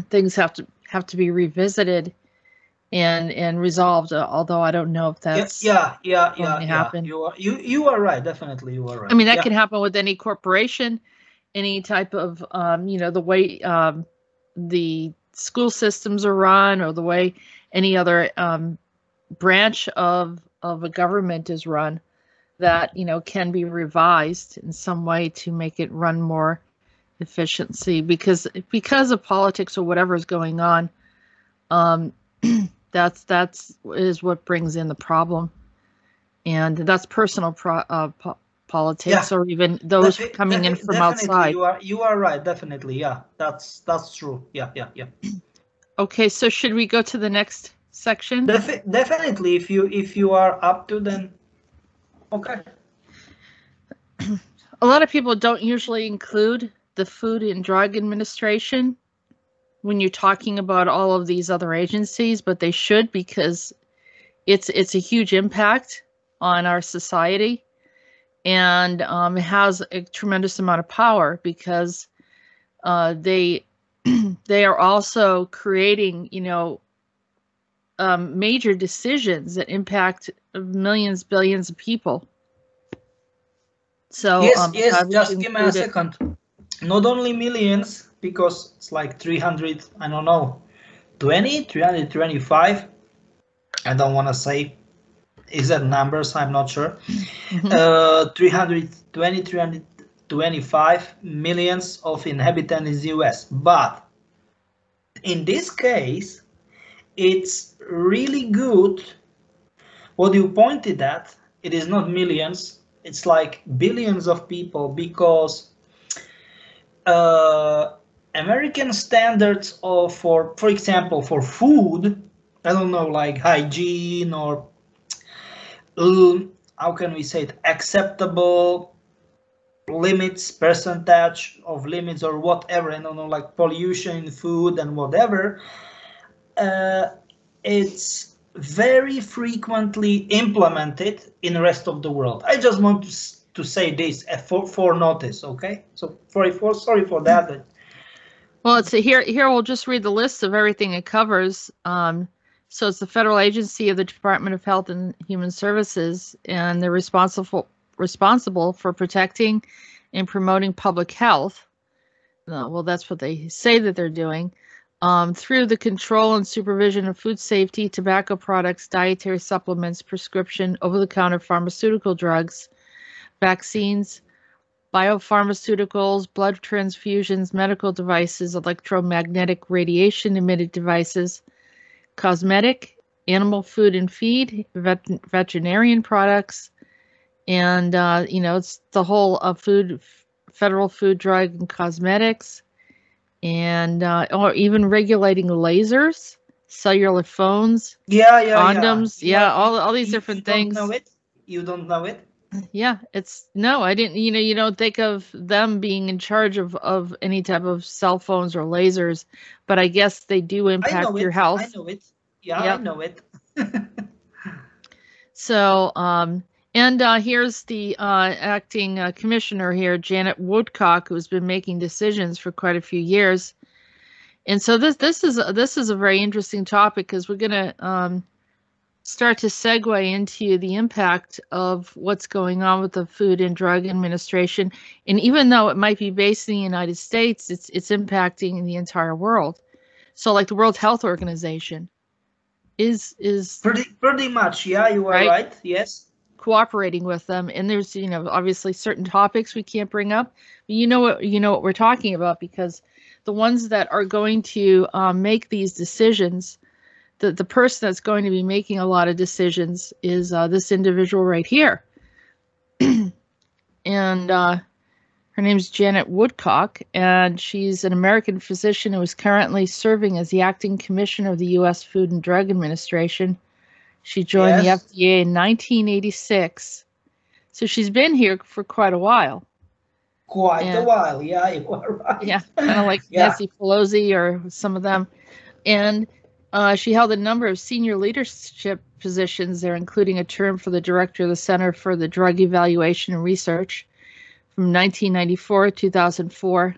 things have to be revisited and resolved. Although I don't know if that's going to happen. You are right. Definitely, you are right. I mean, that can happen with any corporation, any type of the way the school systems are run, or the way any other branch of a government is run, that can be revised in some way to make it run more efficiency, because of politics or whatever is going on. That's is what brings in the problem, and that's personal politics, or even those coming in from outside. You are right. Definitely, yeah. That's true. Yeah. Okay, so should we go to the next section? Definitely, if you are up to, then okay. A lot of people don't usually include the Food and Drug Administration when you're talking about all of these other agencies, but they should, because it's a huge impact on our society, and it has a tremendous amount of power, because they are also creating major decisions that impact millions, billions of people. So yes, just give me a second. Not only millions, because it's like 300, I don't know, 325. I don't want to say exact numbers, I'm not sure. 325 millions of inhabitants in the US. But in this case, it's really good what you pointed at. It is not millions, it's like billions of people, because American standards of, for example, for food, I don't know, like hygiene or how can we say it, acceptable limits, percentage of limits or whatever, I don't know, like pollution in food and whatever, it's very frequently implemented in the rest of the world. I just want to say this for notice, okay? So sorry for that. Well, it's here. We'll just read the list of everything it covers. So it's the federal agency of the Department of Health and Human Services, and they're responsible for protecting and promoting public health. Well, that's what they say that they're doing. Through the control and supervision of food safety, tobacco products, dietary supplements, prescription, over-the-counter pharmaceutical drugs, vaccines, biopharmaceuticals, blood transfusions, medical devices, electromagnetic radiation emitted devices, cosmetic, animal food and feed, veterinarian products, and it's the whole federal food, drug, and cosmetics, and or even regulating lasers, cellular phones, condoms, all these different things. You don't know it? Yeah, I didn't, you don't think of them being in charge of any type of cell phones or lasers, but I guess they do impact your health. I know it. Yeah, yep. I know it. So, and here's the acting commissioner here, Janet Woodcock, who's been making decisions for quite a few years. And so this is a very interesting topic, because we're going to start to segue into the impact of what's going on with the Food and Drug Administration. And even though it might be based in the United States, it's impacting the entire world. So like the World Health Organization is pretty much, yeah, you are right, yes. Cooperating with them. And there's, obviously certain topics we can't bring up, but you know what we're talking about, because the ones that are going to make these decisions, the person that's going to be making a lot of decisions is this individual right here. And her name's Janet Woodcock, and she's an American physician who is currently serving as the acting commissioner of the U.S. Food and Drug Administration. She joined the FDA in 1986. So she's been here for quite a while. Quite a while, yeah, you are right. Yeah, kind of like Nancy Pelosi or some of them. And she held a number of senior leadership positions there, including a term for the director of the Center for the Drug Evaluation and Research from 1994 to 2004,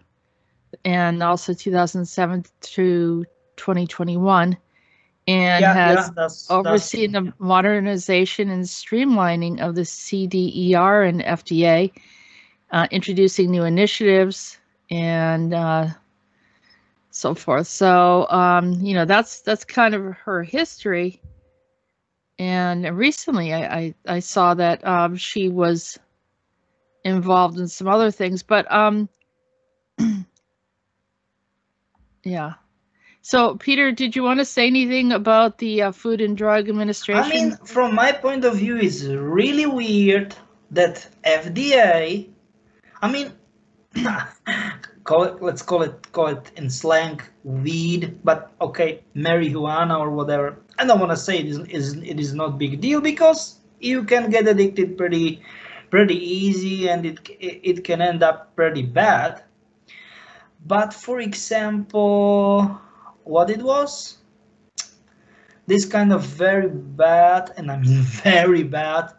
and also 2007 to 2021, and has overseen the modernization and streamlining of the CDER and FDA, introducing new initiatives and so forth. So, that's kind of her history. And recently I saw that she was involved in some other things, but yeah. So, Peter, did you want to say anything about the Food and Drug Administration? I mean, from my point of view, it's really weird that FDA, I mean, let's call it in slang weed, but okay, marijuana or whatever. I don't want to say it is not big deal, because you can get addicted pretty easy, and it can end up pretty bad. But for example, what it was, this kind of very bad, and I mean very bad,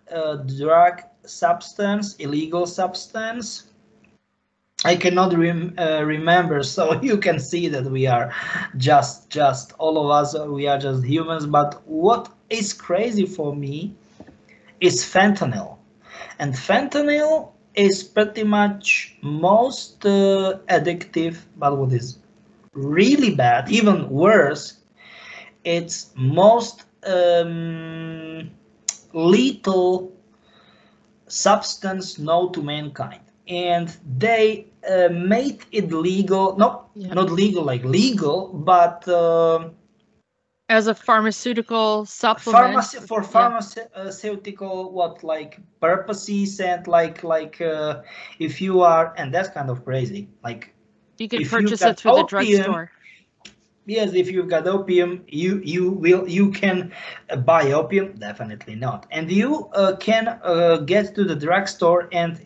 drug substance, illegal substance, I cannot remember, so you can see that we are just all of us, we are just humans. But what is crazy for me is fentanyl. And fentanyl is pretty much most addictive, but what is really bad, even worse, it's most lethal substance known to mankind, and they made it legal. No, not legal like legal, but as a pharmaceutical supplement. Pharmaceutical what, like purposes, and like if you are, and that's kind of crazy. Like you could if purchase it through the drugstore. Yes, if you've got opium, you can buy opium. Definitely not, and you can get to the drugstore and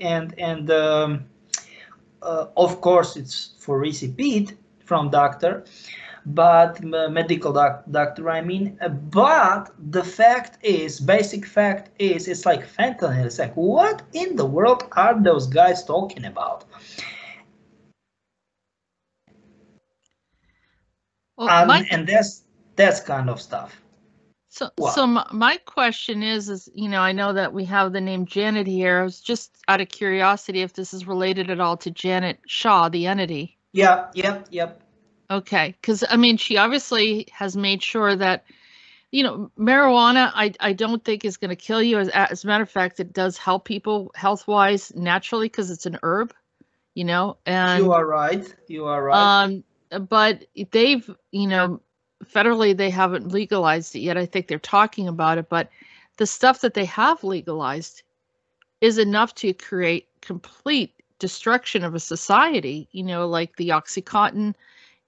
of course it's for receipt from doctor, but medical doctor. I mean, but the basic fact is, it's like fentanyl. It's like, what in the world are those guys talking about? Well, and that's kind of stuff. So my question is, I know that we have the name Janet here. I was just out of curiosity if this is related at all to Janet Shaw, the entity. Yep. Okay, because I mean, she obviously has made sure that, marijuana, I don't think is going to kill you. As a matter of fact, it does help people health-wise naturally because it's an herb, and you are right. But they've, federally, they haven't legalized it yet. I think they're talking about it, but the stuff that they have legalized is enough to create complete destruction of a society, like the OxyContin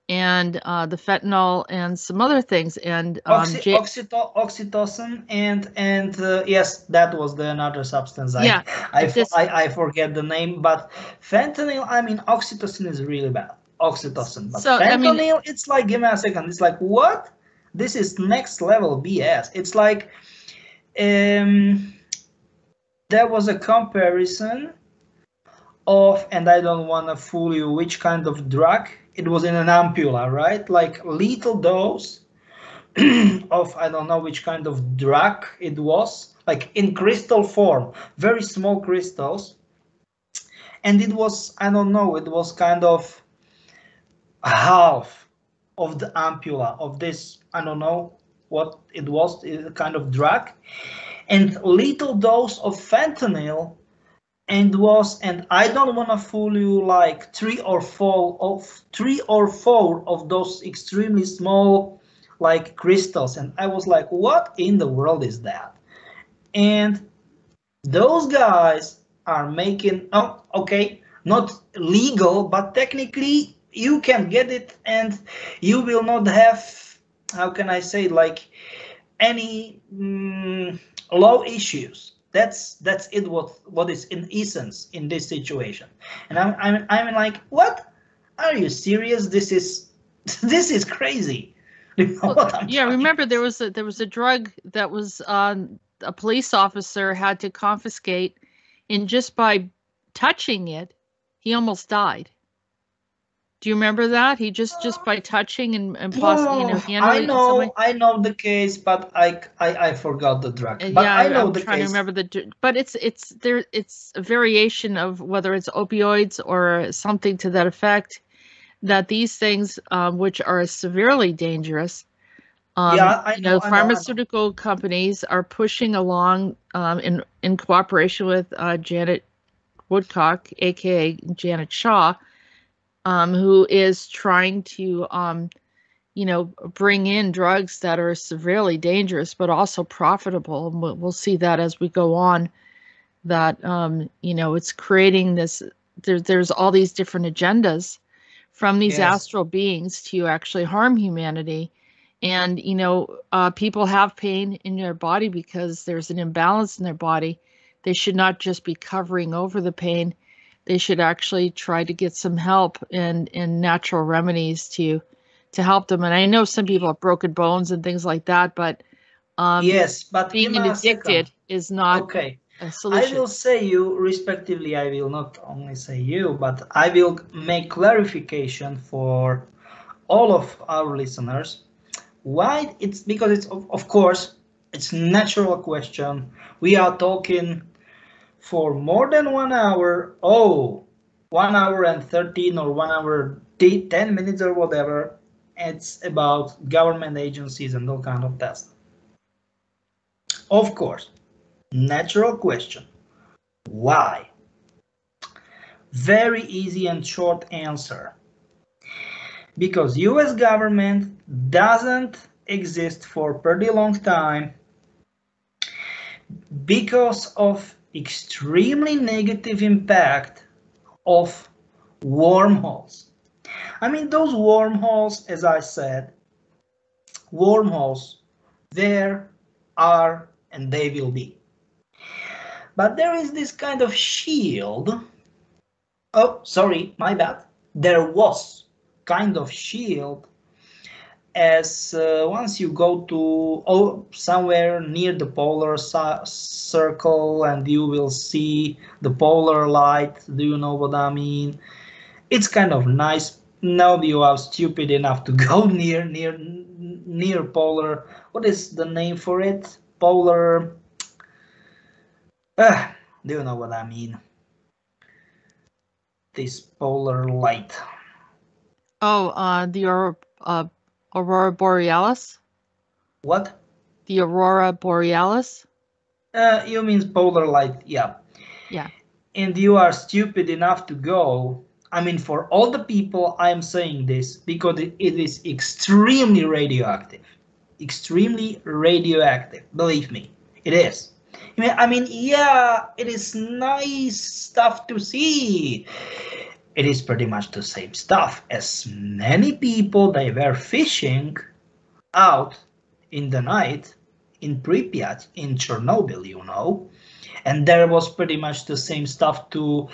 and the fentanyl and some other things. And oxytocin and yes, that was the another substance. I forget the name, but fentanyl, I mean, oxytocin is really bad. Oxytocin, but so, fentanyl, it's like, give me a second, it's like, what? This is next level BS. It's like there was a comparison of, and I don't want to fool you, which kind of drug. It was in an ampulla, right? Like lethal dose of, I don't know which kind of drug it was, like in crystal form, very small crystals. And it was, I don't know, it was kind of half of the ampulla of this, I don't know what it was, kind of drug, and lethal dose of fentanyl, and I don't want to fool you, like three or four of those extremely small like crystals. And I was like, what in the world is that? And those guys are making, okay, not legal, but technically you can get it, and you will not have, how can I say, like any law issues. That's it. What is in essence in this situation? And I'm like, what? Are you serious? This is crazy. Remember there was a drug that was a police officer had to confiscate, and just by touching it, he almost died. Do you remember that? He just by touching and possibly, handling somebody. I know the case, but I forgot the drug. But yeah, I know I'm the trying case. to remember but it's a variation of whether it's opioids or something to that effect, that these things, which are severely dangerous, pharmaceutical companies are pushing along in cooperation with Janet Woodcock, aka Janet Shaw, who is trying to bring in drugs that are severely dangerous but also profitable. And we'll see that as we go on, that it's creating this, there's all these different agendas from these astral beings to actually harm humanity. And people have pain in their body because there's an imbalance in their body. They should not just be covering over the pain. They should actually try to get some help and natural remedies to help them. And I know some people have broken bones and things like that, but yes, but being addicted is not okay. A solution. I will say you, respectively, I will not only say you, but I will make clarification for all of our listeners. Why? It's because it's, of course, it's natural question. We are talking for more than 1 hour. 1 hour and 13 or 1 hour 10 minutes or whatever. It's about government agencies and all kind of that. Of course. Natural question. Why? Very easy and short answer. Because US government doesn't exist for pretty long time because of extremely negative impact of wormholes. I mean, those wormholes, as I said, wormholes, there are and they will be. But there is this kind of shield. Oh, sorry, my bad. There was kind of shield as once you go to somewhere near the polar circle and you will see the polar light. Do you know what I mean? It's kind of nice. Now you are stupid enough to go near polar. What is the name for it? Polar. Do you know what I mean? This polar light. Oh, the Aurora Borealis? What? The Aurora Borealis? You mean polar light, yeah. Yeah. And you are stupid enough to go. I mean, for all the people, I am saying this because it is extremely radioactive. Extremely radioactive, believe me, it is. I mean, yeah, it is nice stuff to see. It is pretty much the same stuff as many people, they were fishing out in the night in Pripyat, in Chernobyl, you know. And there was pretty much the same stuff to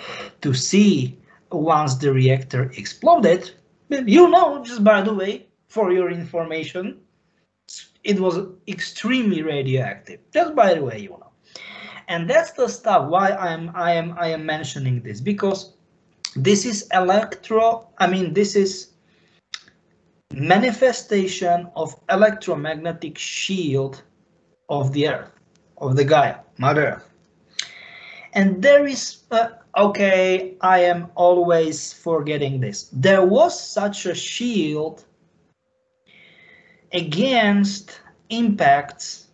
see once the reactor exploded. You know, just by the way, for your information, it was extremely radioactive. Just by the way, you know. And that's the stuff why I am mentioning this, because this is this is manifestation of electromagnetic shield of the Earth, of the Gaia, Mother Earth. And there is, okay, I am always forgetting this. There was such a shield against impacts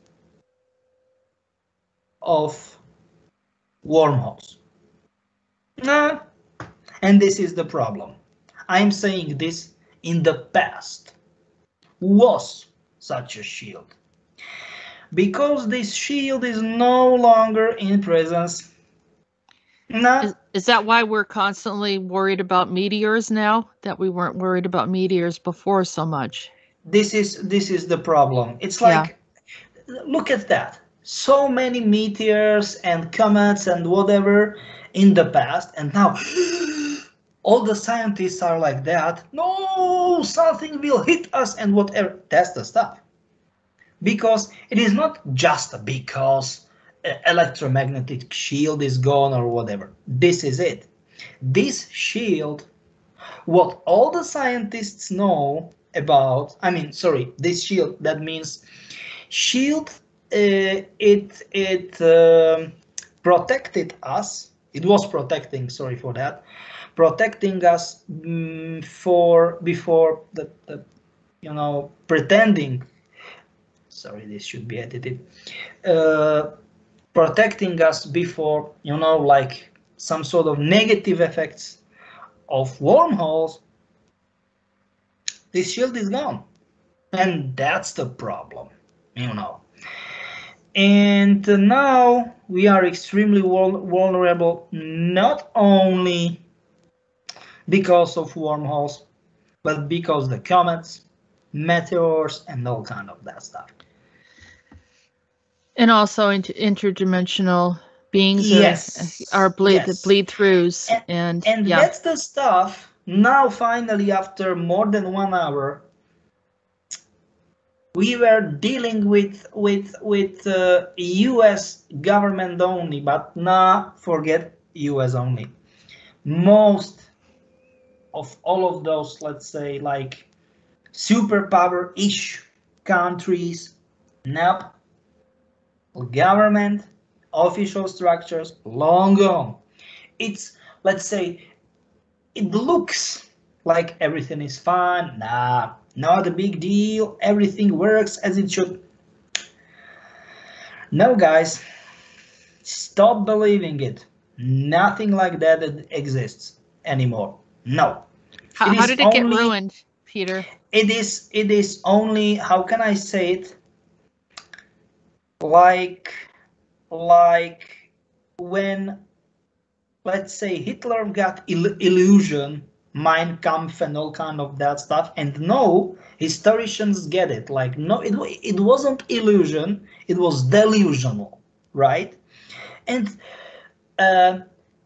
of wormholes. Nah, and this is the problem. I'm saying this in the past was such a shield. Because this shield is no longer in presence. Nah. Is that why we're constantly worried about meteors now? That we weren't worried about meteors before so much? This is the problem. It's like, yeah. Look at that. So many meteors and comets and whatever in the past, and now all the scientists are like that. No, something will hit us and whatever. That's the stuff. Because it is not just because electromagnetic shield is gone or whatever. This is it. This shield, what all the scientists know about, this shield, that means shield, it protected us. It was protecting, sorry for that, protecting us before the pretending. Sorry, this should be edited. Protecting us before, like some sort of negative effects of wormholes. This shield is gone. And that's the problem, And now we are extremely vulnerable, not only because of wormholes, but because the comets, meteors, and all kind of that stuff. And also interdimensional beings, yes, are bleed throughs, and yeah. That's the stuff. Now finally, after more than 1 hour, we were dealing with US government only, but not forget US only. Most of all of those, let's say, like superpower-ish countries, nope. Government, official structures, long gone. It's, let's say, it looks like everything is fine. Nah, not a big deal. Everything works as it should. No, guys, Stop believing it. Nothing like that exists anymore. No. How did it get ruined, Peter? It is only, how can I say it? Like when, let's say, Hitler got illusion, Mein Kampf and all kind of that stuff, and no, historians get it. Like, no, it wasn't illusion, it was delusional, right? And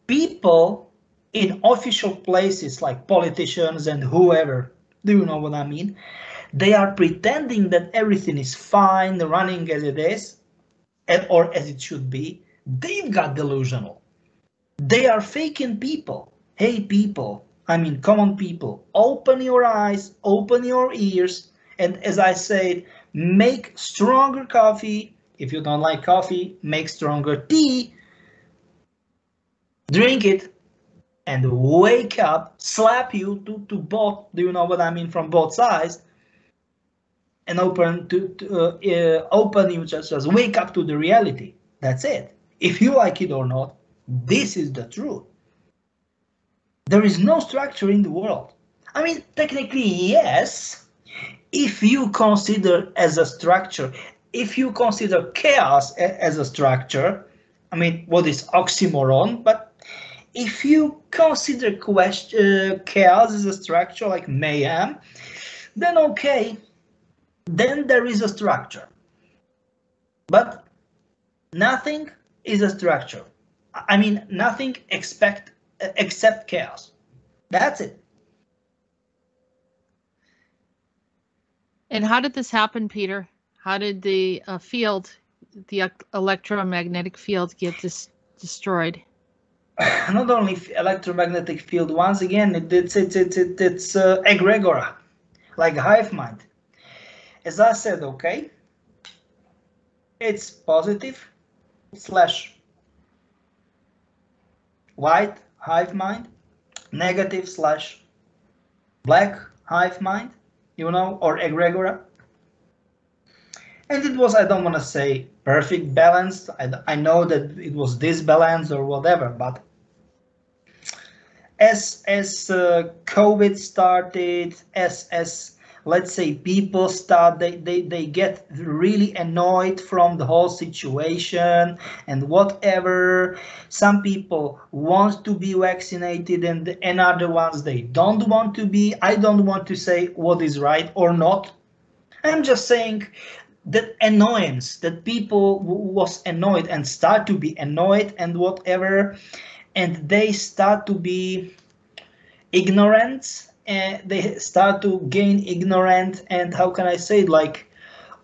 people in official places like politicians and whoever, do you know what I mean? They are pretending that everything is fine, running as it is, or as it should be. They've got delusional. They are faking people. Hey people, I mean common people, open your eyes, open your ears, and as I said, make stronger coffee. If you don't like coffee, make stronger tea. Drink it and wake up, slap you to both, do you know what I mean, from both sides, and open you, just wake up to the reality. That's it. If you like it or not, this is the truth. There is no structure in the world. I mean, technically, yes, if you consider as a structure, if you consider chaos as a structure, I mean, what is oxymoron, but if you consider chaos as a structure like mayhem, then okay, then there is a structure. But nothing is a structure. I mean, nothing except chaos. That's it. And how did this happen, Peter? How did the field, the electromagnetic field, get destroyed? Not only electromagnetic field. Once again, it's egregora, like hive mind. As I said, okay, it's positive / white hive mind, negative / black hive mind, you know, or egregora. And it was, I don't want to say perfect balance. I know that it was disbalanced or whatever, but as COVID started, as let's say people start, they get really annoyed from the whole situation and whatever. Some people want to be vaccinated and other ones they don't want to be. I don't want to say what is right or not. I'm just saying that annoyance, that people was annoyed and start to be annoyed and whatever, and they start to be ignorant, and they start to gain ignorant, and how can I say it, like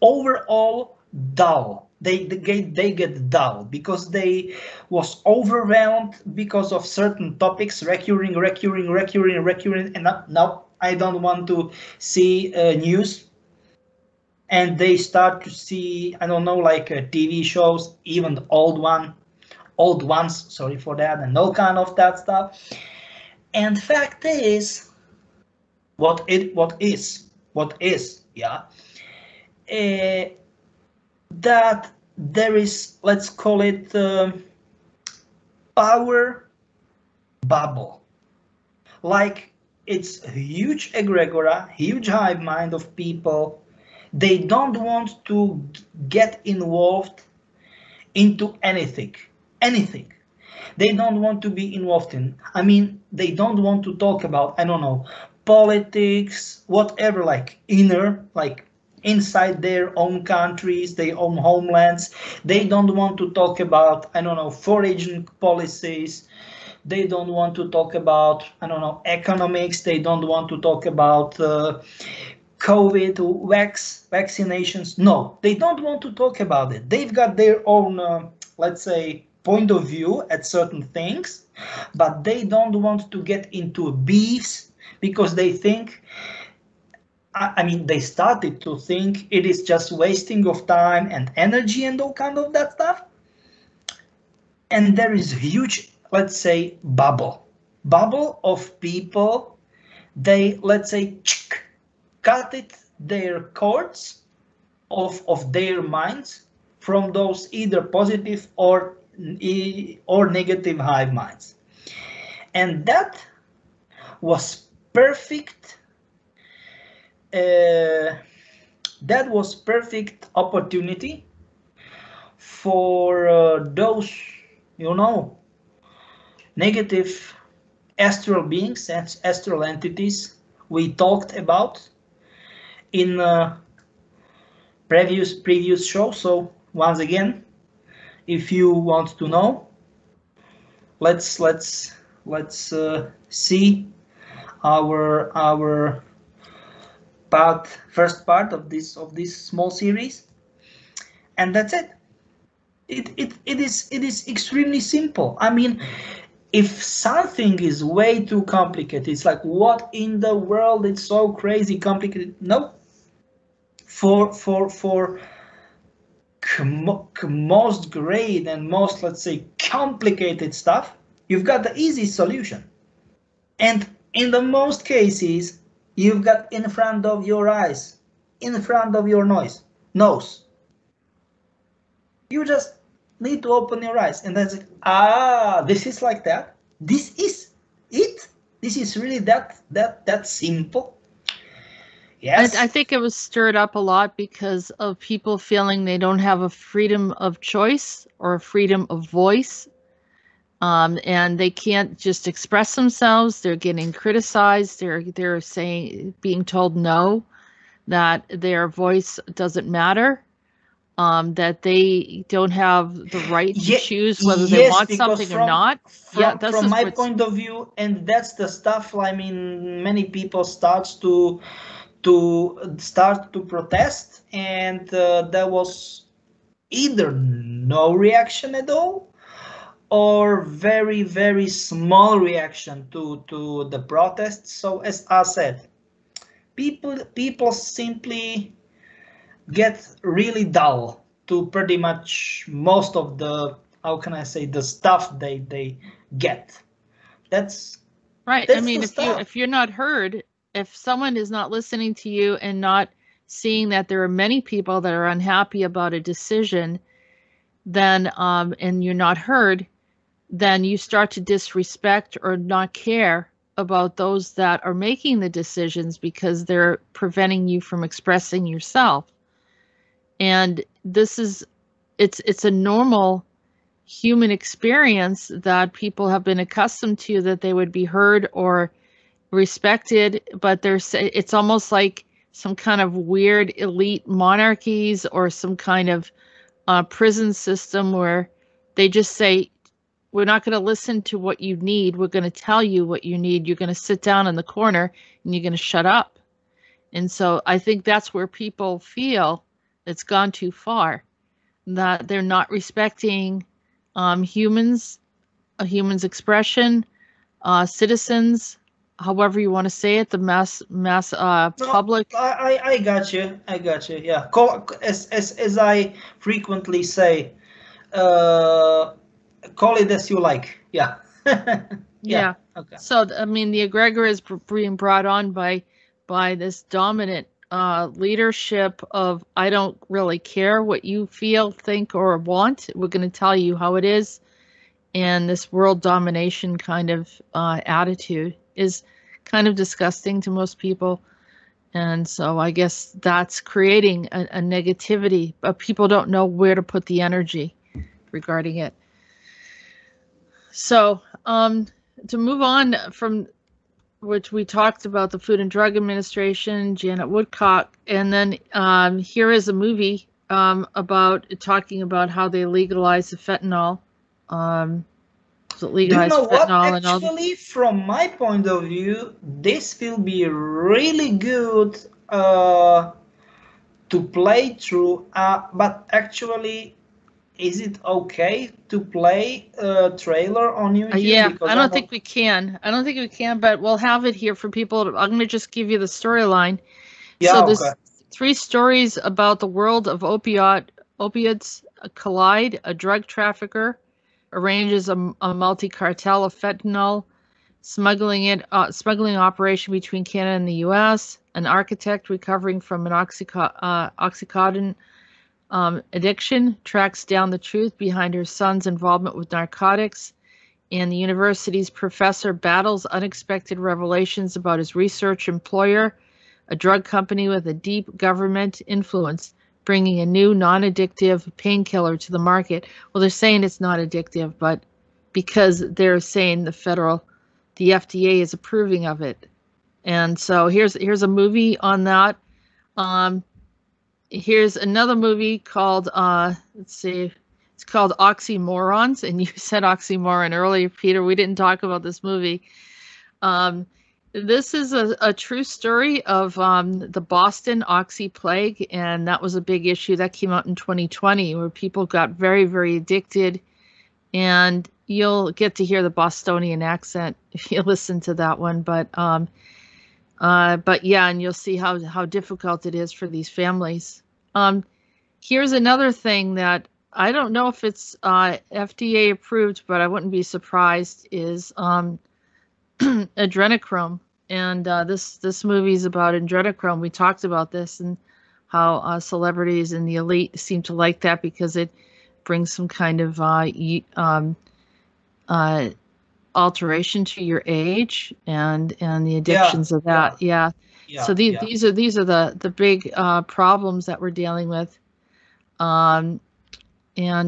overall dull. They get dull because they was overwhelmed because of certain topics recurring, and now I don't want to see news. And they start to see, I don't know, like TV shows, even the old ones, sorry for that, and all kind of that stuff. And fact is, what is, yeah, that there is, let's call it power bubble. Like it's a huge egregora, huge hive mind of people. They don't want to get involved into anything. They don't want to be involved in. I mean, they don't want to talk about, I don't know, politics, whatever, like inside their own countries, their own homelands. They don't want to talk about, I don't know, foreign policies. They don't want to talk about, I don't know, economics. They don't want to talk about COVID, vaccinations. No, they don't want to talk about it. They've got their own, let's say, point of view at certain things, but they don't want to get into beefs because they think, I mean, they started to think it is just wasting of time and energy and all kind of that stuff. And there is huge, let's say, bubble of people. They, let's say, cut their cords of their minds from those either positive or or negative hive minds. And that was perfect. That was perfect opportunity for those, negative astral beings and astral entities we talked about in previous show. So once again, if you want to know, let's see our first part of this small series, and that's it. It is extremely simple. I mean, if something is way too complicated, it's like, what in the world? It's so crazy complicated. No, for most great and most, let's say, complicated stuff, you've got the easy solution. And in the most cases, you've got in front of your eyes, in front of your nose. You just need to open your eyes, and that's it. This is like that. This is it. This is really that simple. Yes. I think it was stirred up a lot because of people feeling they don't have a freedom of choice or a freedom of voice. And they can't just express themselves. They're getting criticized. They're being told no, that their voice doesn't matter, that they don't have the right to choose whether they want something or not. From my point of view, and that's the stuff. I mean, many people start to protest, and there was either no reaction at all, or very, very small reaction to the protests. So as I said, people simply get really dull to pretty much most of the, how can I say, the stuff they get. That's right. I mean, if you're not heard, if someone is not listening to you and not seeing that there are many people that are unhappy about a decision, then and you're not heard, then you start to disrespect or not care about those that are making the decisions because they're preventing you from expressing yourself. And it's a normal human experience that people have been accustomed to, that they would be heard or respected, but it's almost like some kind of weird elite monarchies or some kind of prison system where they just say, we're not going to listen to what you need. We're going to tell you what you need. You're going to sit down in the corner and you're going to shut up. And so I think that's where people feel it's gone too far, that they're not respecting humans, a human's expression, citizens, however you want to say it, the mass public. I got you. Yeah. As I frequently say, call it as you like. Yeah. Yeah. Okay. So I mean, the egregor is being brought on by this dominant leadership of, I don't really care what you feel, think, or want. We're going to tell you how it is. And this world domination kind of attitude is kind of disgusting to most people. And so I guess that's creating a negativity, but people don't know where to put the energy regarding it. So to move on from which we talked about the Food and Drug Administration, Janet Woodcock, and then here is a movie about talking about how they legalized the fentanyl. Legalized do you know fentanyl what? Actually, from my point of view, this will be really good to play through. But actually, is it okay to play a trailer on YouTube? Yeah, because I don't think we can. I don't think we can, but we'll have it here for people. I'm going to just give you the storyline. Yeah, so there's 3 stories about the world of opiates collide. A drug trafficker arranges a multi-cartel of fentanyl, smuggling operation between Canada and the U.S. An architect recovering from an oxycodone Addiction tracks down the truth behind her son's involvement with narcotics, and the university's professor battles unexpected revelations about his research employer, a drug company with a deep government influence, bringing a new non-addictive painkiller to the market. Well, they're saying it's not addictive, but because they're saying the FDA is approving of it. And so here's a movie on that. Here's another movie called let's see, it's called Oxymorons, and you said oxymoron earlier, Peter. We didn't talk about this movie. This is a true story of the Boston oxy plague, and that was a big issue that came out in 2020, where people got very, very addicted. And you'll get to hear the Bostonian accent if you listen to that one. But yeah, and you'll see how difficult it is for these families. Here's another thing that I don't know if it's FDA approved, but I wouldn't be surprised, is adrenochrome. And this movie is about adrenochrome. We talked about this and how celebrities and the elite seem to like that because it brings some kind of alteration to your age and the addictions of that. Yeah. So these are the big problems that we're dealing with. And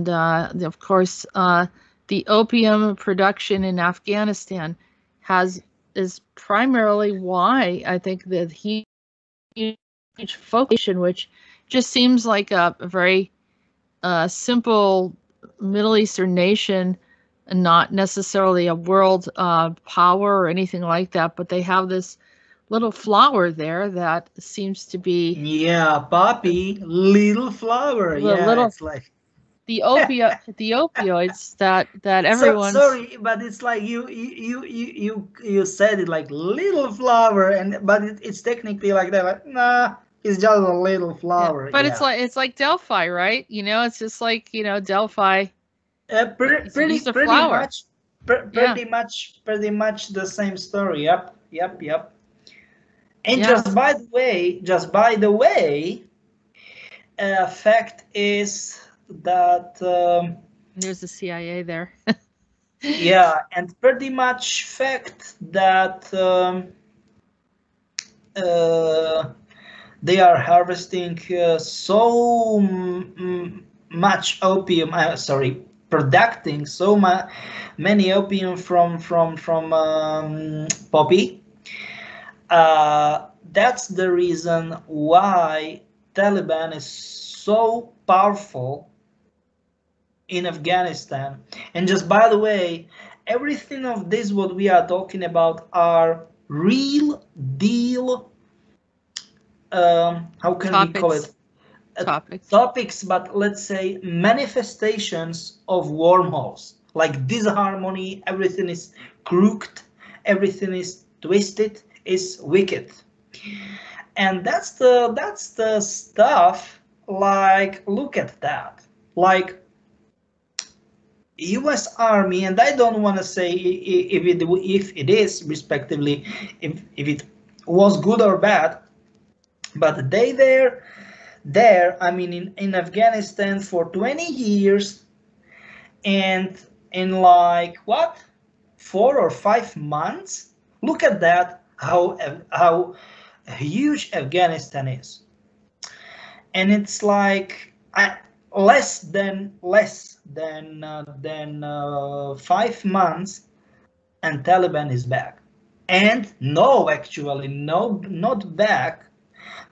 of course, the opium production in Afghanistan is primarily why I think that huge focus, which just seems like a very simple Middle Eastern nation, and not necessarily a world power or anything like that, but they have this little flower there that seems to be poppy little flower. It's like the opioids that everyone. Sorry, but it's like you said it like little flower, but it's technically like that. Like, nah, it's just a little flower. Yeah, but it's like Delphi, right? It's just like Delphi. Pretty much the same story. Yep. And just by the way, fact is that there's the CIA there. Yeah, and pretty much fact that they are harvesting so much opium. Producing so many opium from poppy. That's the reason why Taliban is so powerful in Afghanistan. And just by the way, everything of this what we are talking about are real deal how can we call it? Topics, but let's say manifestations of wormholes, like disharmony, everything is crooked, everything is twisted, is wicked. And that's the stuff, like, look at that, like US Army, and I don't want to say if it is respectively, if it was good or bad, but they there, I mean, in Afghanistan for 20 years, and in like what, 4 or 5 months, look at that, how huge Afghanistan is. And it's like less than 5 months, and Taliban is back. And no, actually, no, not back,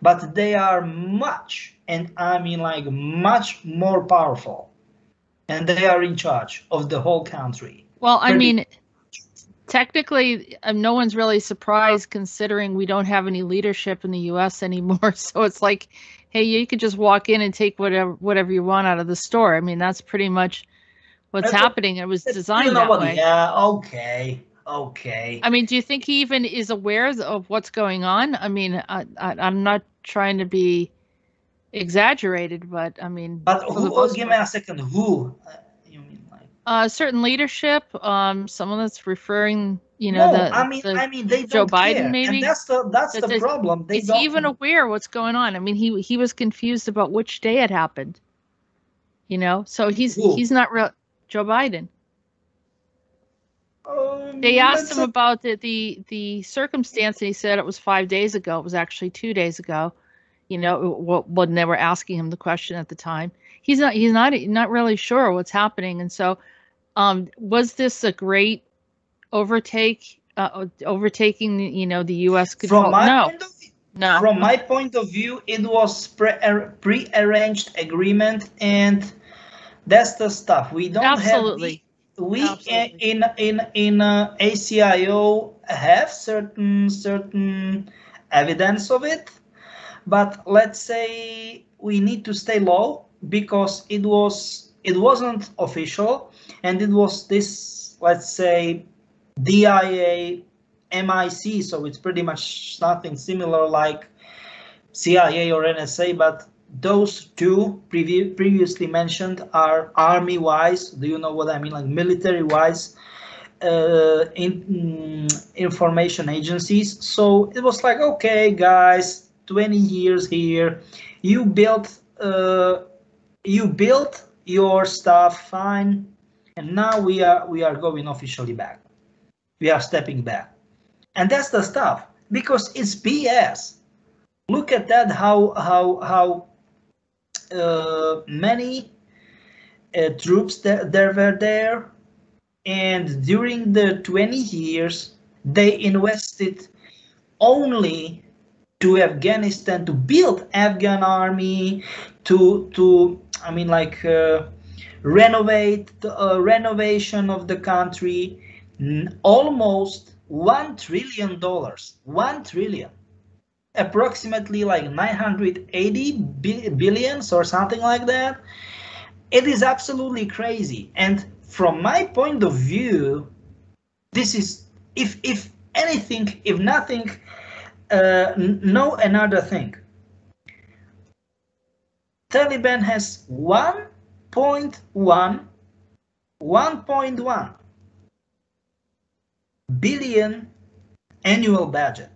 but they are much, and I mean like much more powerful, and they are in charge of the whole country. Well, I mean, technically, no one's really surprised considering we don't have any leadership in the U.S. anymore. So it's like, hey, you could just walk in and take whatever you want out of the store. I mean, that's pretty much what's happening. It was designed that way. Yeah, okay. I mean, do you think he even is aware of what's going on? I mean, I'm not trying to be exaggerated, but I mean. But who? Give me a second. Who? You mean like? Certain leadership. Someone that's referring. No, I mean they don't Joe Biden care. maybe. And that's the problem. Is he even aware what's going on? I mean, he was confused about which day it happened. You know, so Who? he's not real. Joe Biden. They asked Let's him say about the circumstance, and he said it was 5 days ago. It was actually 2 days ago. You know, when they were asking him the question at the time, he's not really sure what's happening. And so, was this a great overtaking? You know, the U.S. from control? my No, point of view, no, it was pre-arranged agreement, and that's the stuff. We don't have absolutely, we absolutely. in ACIO have certain evidence of it, but let's say we need to stay low because it wasn't official, and it was this, let's say, DIA MIC, so it's pretty much nothing similar like CIA or NSA, but those two previously mentioned are army wise. Do you know what I mean? Like military wise information agencies. So it was like, okay, guys, 20 years here, you built your stuff fine, and now we are going officially back. We are stepping back, and that's the stuff because it's BS. Look at that, how many troops there were there, and during the 20 years they invested only to Afghanistan, to build Afghan army, to I mean, like, renovate the renovation of the country, almost $1 trillion, 1 trillion, approximately like 980 billions or something like that. It is absolutely crazy. And from my point of view, this is, if anything, if nothing, no another thing. Taliban has 1.1 billion annual budget.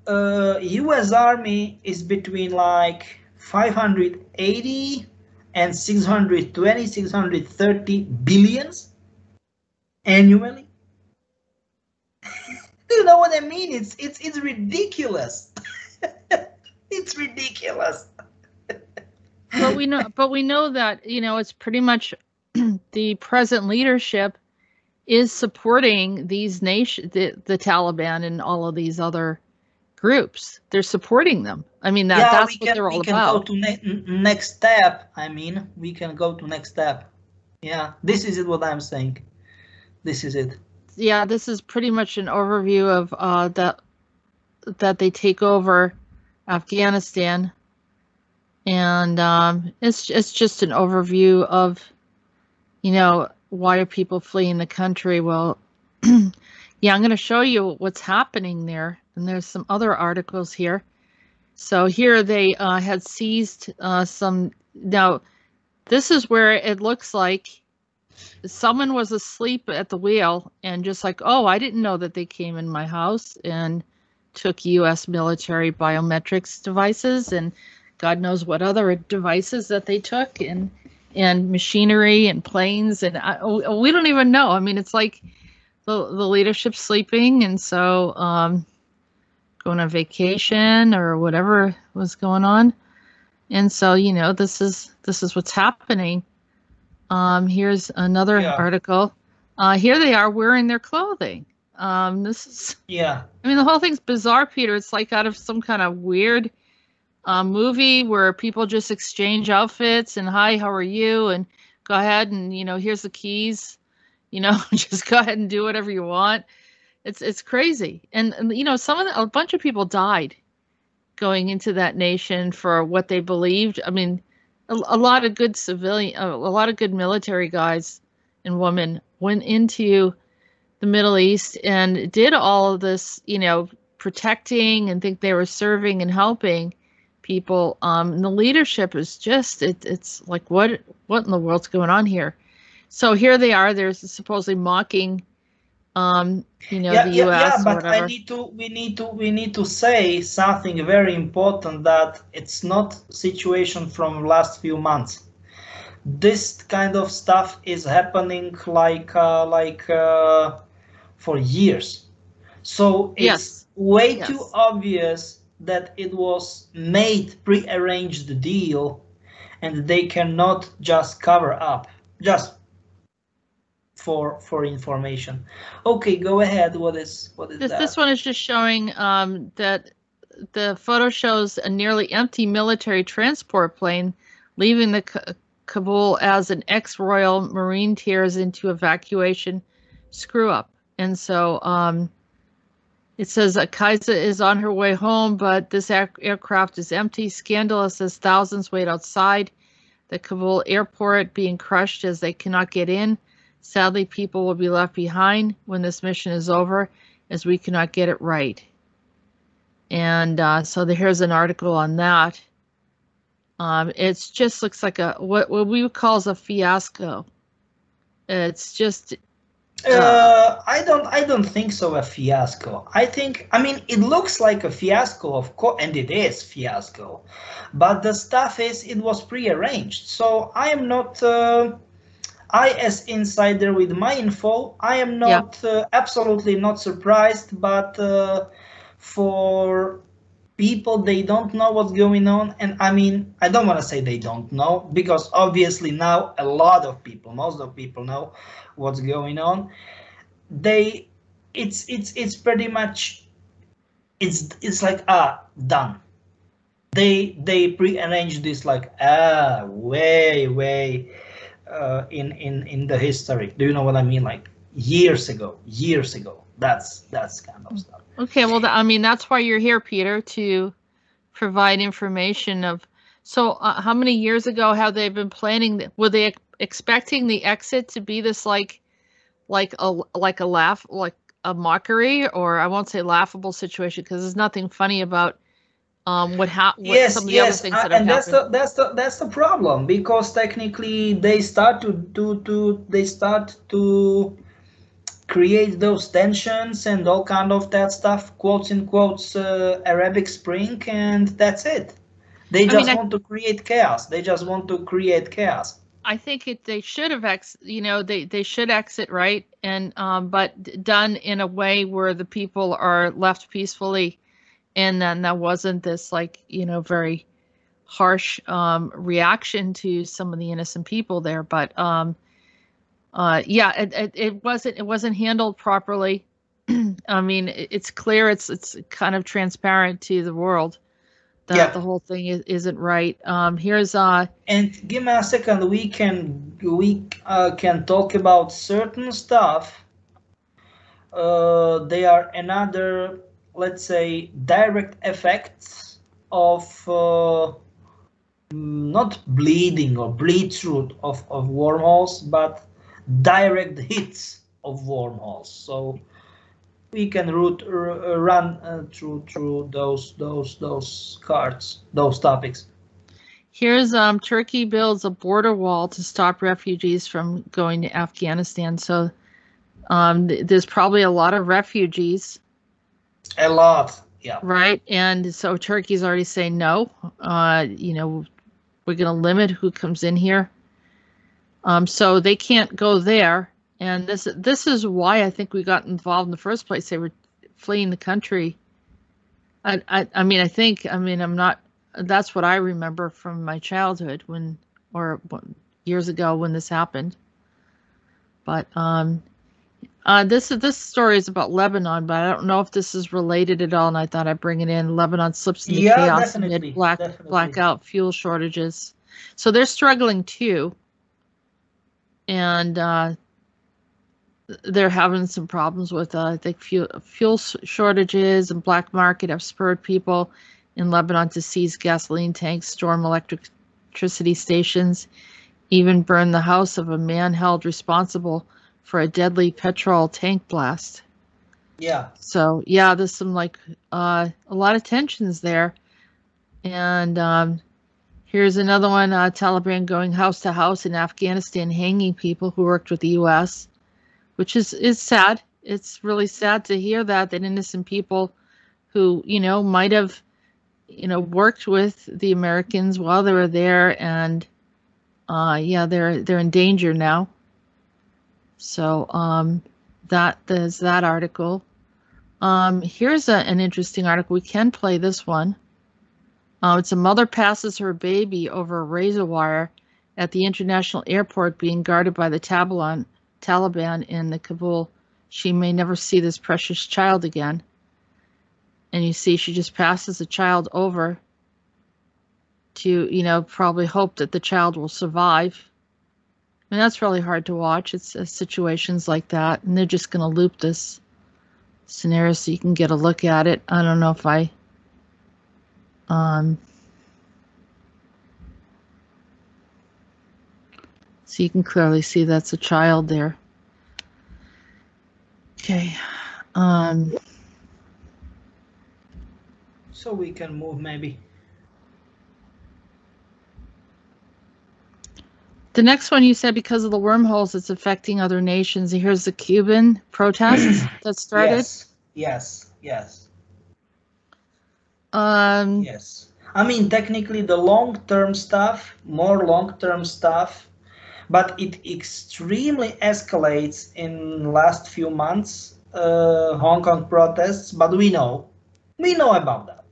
US Army is between like 580 and 620, 630 billions annually. Do you know what I mean? It's ridiculous. It's ridiculous. But we know that, you know, it's pretty much the present leadership is supporting these the Taliban and all of these other groups. They're supporting them. I mean, that's what they're all we can go about. to next step. I mean, we can go to next step. Yeah, this is it. What I'm saying. This is it. Yeah, this is pretty much an overview of that they take over Afghanistan, and it's just an overview of, you know, why are people fleeing the country? Well, yeah, I'm going to show you what's happening there, and there's some other articles here. So here they had seized some. Now, this is where it looks like someone was asleep at the wheel and just like, oh, I didn't know that they came in my house and took U.S. military biometrics devices and God knows what other devices that they took, and machinery and planes, and we don't even know. I mean, it's like the leadership's sleeping, and so going on vacation or whatever was going on, and so, you know, this is what's happening. Here's another article. Here they are wearing their clothing. This is, yeah. I mean, the whole thing's bizarre, Peter. It's like out of some kind of weird movie where people just exchange outfits and, hi, how are you? And go ahead and, you know, here's the keys. You know, just go ahead and do whatever you want. It's crazy. And you know, a bunch of people died going into that nation for what they believed. I mean, a lot of good a lot of good military guys and women went into the Middle East and did all of this, you know, protecting and think they were serving and helping people. And the leadership is just, it's like, what in the world's going on here? So here they are. There's supposedly mocking the US or but whatever. we need to say something very important, that it's not situation from last few months. This kind of stuff is happening for years. So it's way too obvious that it was made pre-arranged deal, and they cannot just cover up just for information. Okay, go ahead. What is that? This one is just showing that the photo shows a nearly empty military transport plane leaving the Kabul as an ex-Royal Marine tears into evacuation screw up. And so it says Kaiser is on her way home, but this aircraft is empty. Scandalous as thousands wait outside the Kabul airport being crushed as they cannot get in. Sadly, people will be left behind when this mission is over, as we cannot get it right. And so here's an article on that. It just looks like what we would call a fiasco. It's just. I don't think so. A fiasco. I mean, it looks like a fiasco, of course, and it is fiasco. But the stuff is, it was prearranged. So I am not. I, as insider with my info, I am not absolutely not surprised. But for people, they don't know what's going on, and I mean, I don't want to say they don't know, because obviously now a lot of people, most of people know what's going on. It's pretty much, it's like done. They pre-arranged this like way in the history. Do you know what I mean? Like years ago. That's kind of stuff. Okay, well, I mean, that's why you're here, Peter, to provide information of. So, how many years ago have they been planning? Were they expecting the exit to be this like a mockery, or I won't say laughable situation, because there's nothing funny about some of the other things that have happened. That's the problem, because technically they start to create those tensions and all kind of that stuff, quotes in quotes, Arabic Spring, and that's it. They just want to create chaos. I think they should have they should exit, right, and but done in a way where the people are left peacefully, and then that wasn't this very harsh reaction to some of the innocent people there. But it wasn't handled properly. I mean, it's clear, it's kind of transparent to the world that the whole thing isn't right. Here's and give me a second. We can talk about certain stuff. They are another, let's say, direct effects of not bleeding or bleed through of wormholes, but direct hits of wormholes. So we can run through those cards, those topics. Here's Turkey builds a border wall to stop refugees from going to Afghanistan. So there's probably a lot of refugees. A lot, yeah. Right, and so Turkey's already saying no. We're going to limit who comes in here. So they can't go there. And this is why I think we got involved in the first place. They were fleeing the country. I'm not. That's what I remember from my childhood years ago when this happened. But this story is about Lebanon, but I don't know if this is related at all. And I thought I'd bring it in. Lebanon slips into chaos amid blackout, fuel shortages. So they're struggling too, and they're having some problems with I think fuel shortages and black market have spurred people in Lebanon to seize gasoline tanks, storm electricity stations, even burn the house of a man held responsible for a deadly petrol tank blast. Yeah. So there's some a lot of tensions there, and here's another one: Taliban going house to house in Afghanistan, hanging people who worked with the U.S., which is sad. it's really sad to hear that innocent people who, might have, worked with the Americans while they were there, and yeah, they're in danger now. So there's that article. Here's an interesting article. We can play this one. It's a mother passes her baby over a razor wire at the international airport being guarded by the Taliban in the Kabul. She may never see this precious child again. And you see she just passes the child over to, probably hope that the child will survive. I mean, that's really hard to watch. It's situations like that. And they're just going to loop this scenario so you can get a look at it. I don't know if I... so you can clearly see that's a child there. Okay. So we can move maybe. The next one you said because of the wormholes, it's affecting other nations. Here's the Cuban protests that started. Yes. Yes. I mean, technically the long-term stuff, more long-term stuff, but it extremely escalates in last few months, Hong Kong protests, but we know about that.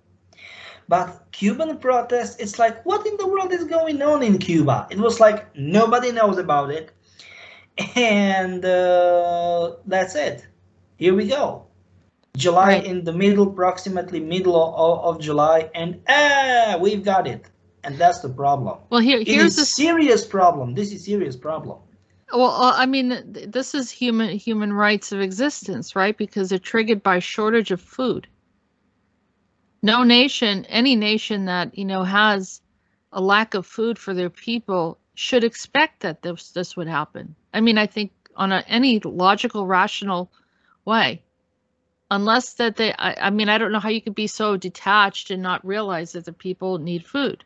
But Cuban protests, it's like, what in the world is going on in Cuba? It was like, nobody knows about it. And that's it. Here we go. July, right. In the middle, approximately middle of July, and we've got it. And that's the problem. Well, here's a serious problem. This is a serious problem. Well, I mean, this is human rights of existence, right? Because they're triggered by shortage of food. No nation, any nation that, has a lack of food for their people should expect that this would happen. I mean, I think on any logical, rational way, unless that I mean, I don't know how you could be so detached and not realize that the people need food.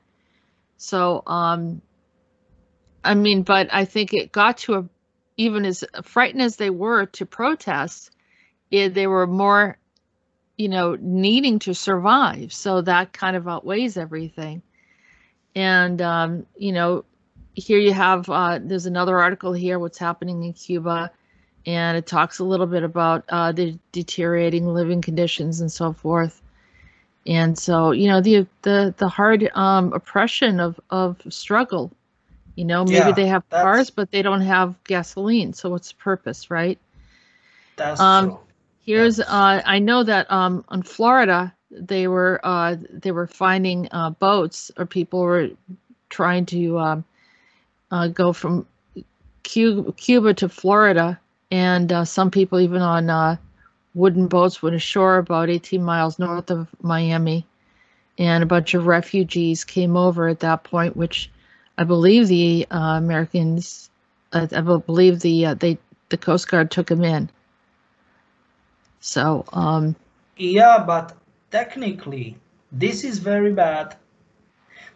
So, I mean, but I think it got to even as frightened as they were to protest, they were more, needing to survive. So that kind of outweighs everything. And, here you have, there's another article here, what's happening in Cuba. And it talks a little bit about the deteriorating living conditions and so forth. And so, the hard oppression of struggle. Maybe they have cars, but they don't have gasoline. So what's the purpose, right? That's true. Here's I know that in Florida they were finding boats, or people were trying to go from Cuba to Florida, and some people even on wooden boats went ashore about 18 miles north of Miami, and a bunch of refugees came over at that point, which I believe the Americans, I believe the Coast Guard took them in. So yeah, but technically this is very bad.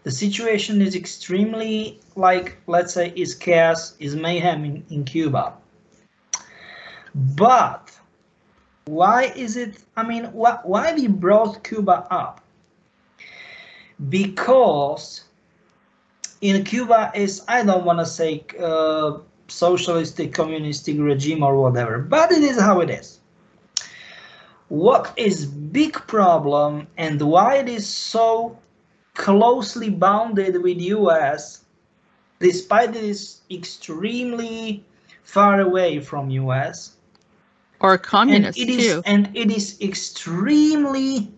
The situation is extremely, like, let's say, is chaos, is mayhem in Cuba. But why is it, I mean, why we brought Cuba up? Because in Cuba is, I don't want to say socialistic, communistic regime or whatever, but it is how it is. What is big problem and why it is so closely bounded with US, despite it is extremely far away from US, or communist too, and it is extremely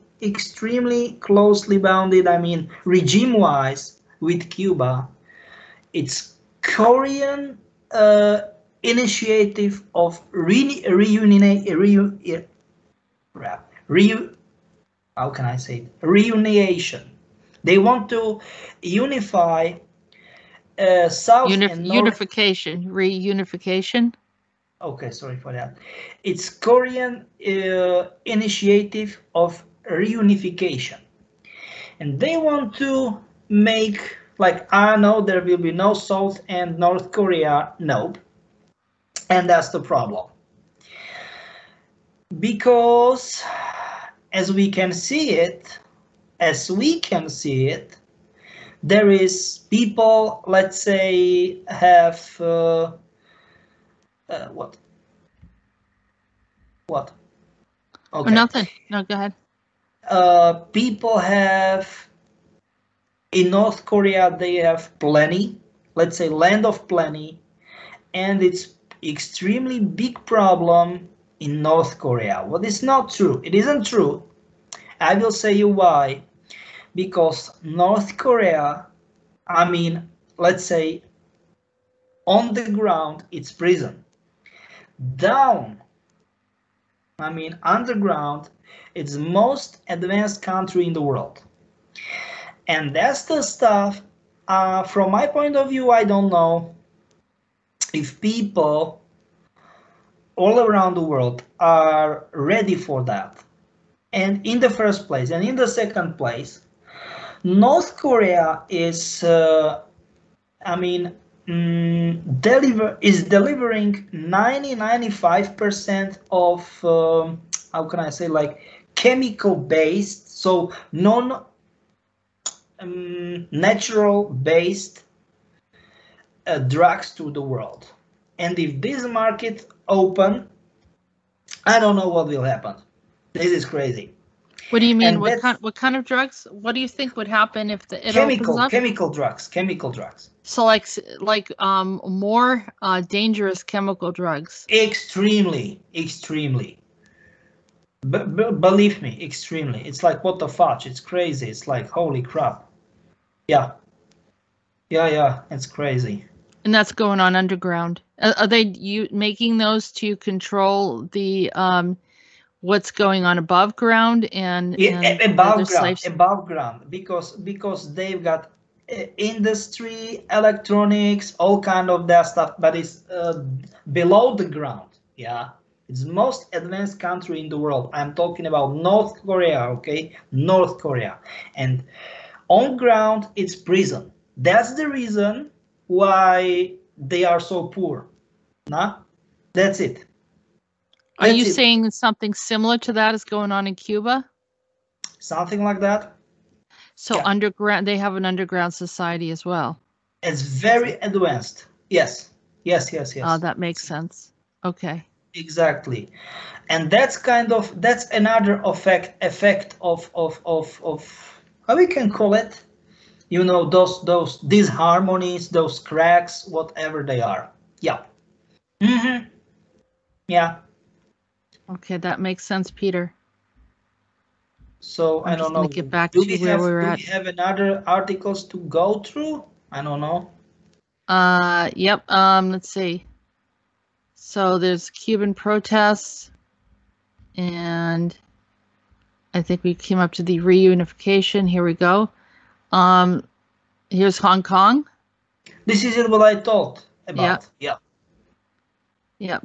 closely bounded, I mean, regime-wise, with Cuba. It's Korean initiative of how can I say it? Reunification. They want to unify South and North. Unification, reunification. Okay, sorry for that. It's Korean initiative of reunification, and they want to make, like, I know there will be no South and North Korea, nope, and that's the problem. Because as we can see it, there is people, let's say, have what? Okay. Okay. Oh, nothing. No, go ahead. People have in North Korea, they have plenty, let's say land of plenty, and it's extremely big problem in North Korea. What is not true? It isn't true. I will say you why. Because North Korea, I mean, let's say on the ground, it's prison. Down, I mean, underground, it's the most advanced country in the world. And that's the stuff, from my point of view, I don't know if people all around the world are ready for that. And in the first place, and in the second place, North Korea is, I mean, delivering 95% of, how can I say, like chemical based, so non natural based drugs to the world. And if this market open, I don't know what will happen. This is crazy. What do you mean? And What kind of drugs? What do you think would happen if it opens up? Chemical drugs. So like more dangerous chemical drugs. Extremely. Believe me, extremely. It's like, what the fudge? It's crazy. It's like, holy crap. Yeah, it's crazy. And that's going on underground. Are they making those to control the what's going on above ground and above ground, because they've got industry, electronics, all kind of that stuff, but it's below the ground. Yeah, it's the most advanced country in the world. I'm talking about North Korea. Okay, North Korea. And on ground, it's prison. That's the reason why they are so poor. Nah, that's it. Are you saying something similar to that is going on in Cuba? Something like that. So yeah. Underground, they have an underground society as well. It's very advanced. Yes. Oh, that makes sense. Okay. Exactly. And that's another effect of how we can call it, you know, those disharmonies, those cracks, whatever they are. Yeah. Yeah. Okay, that makes sense, Peter. So I don't know. Get back to where we're at. Do we have another articles to go through? I don't know. Yep. Let's see. So there's Cuban protests, and I think we came up to the reunification. Here we go. Here's Hong Kong. This is what I thought about. Yeah.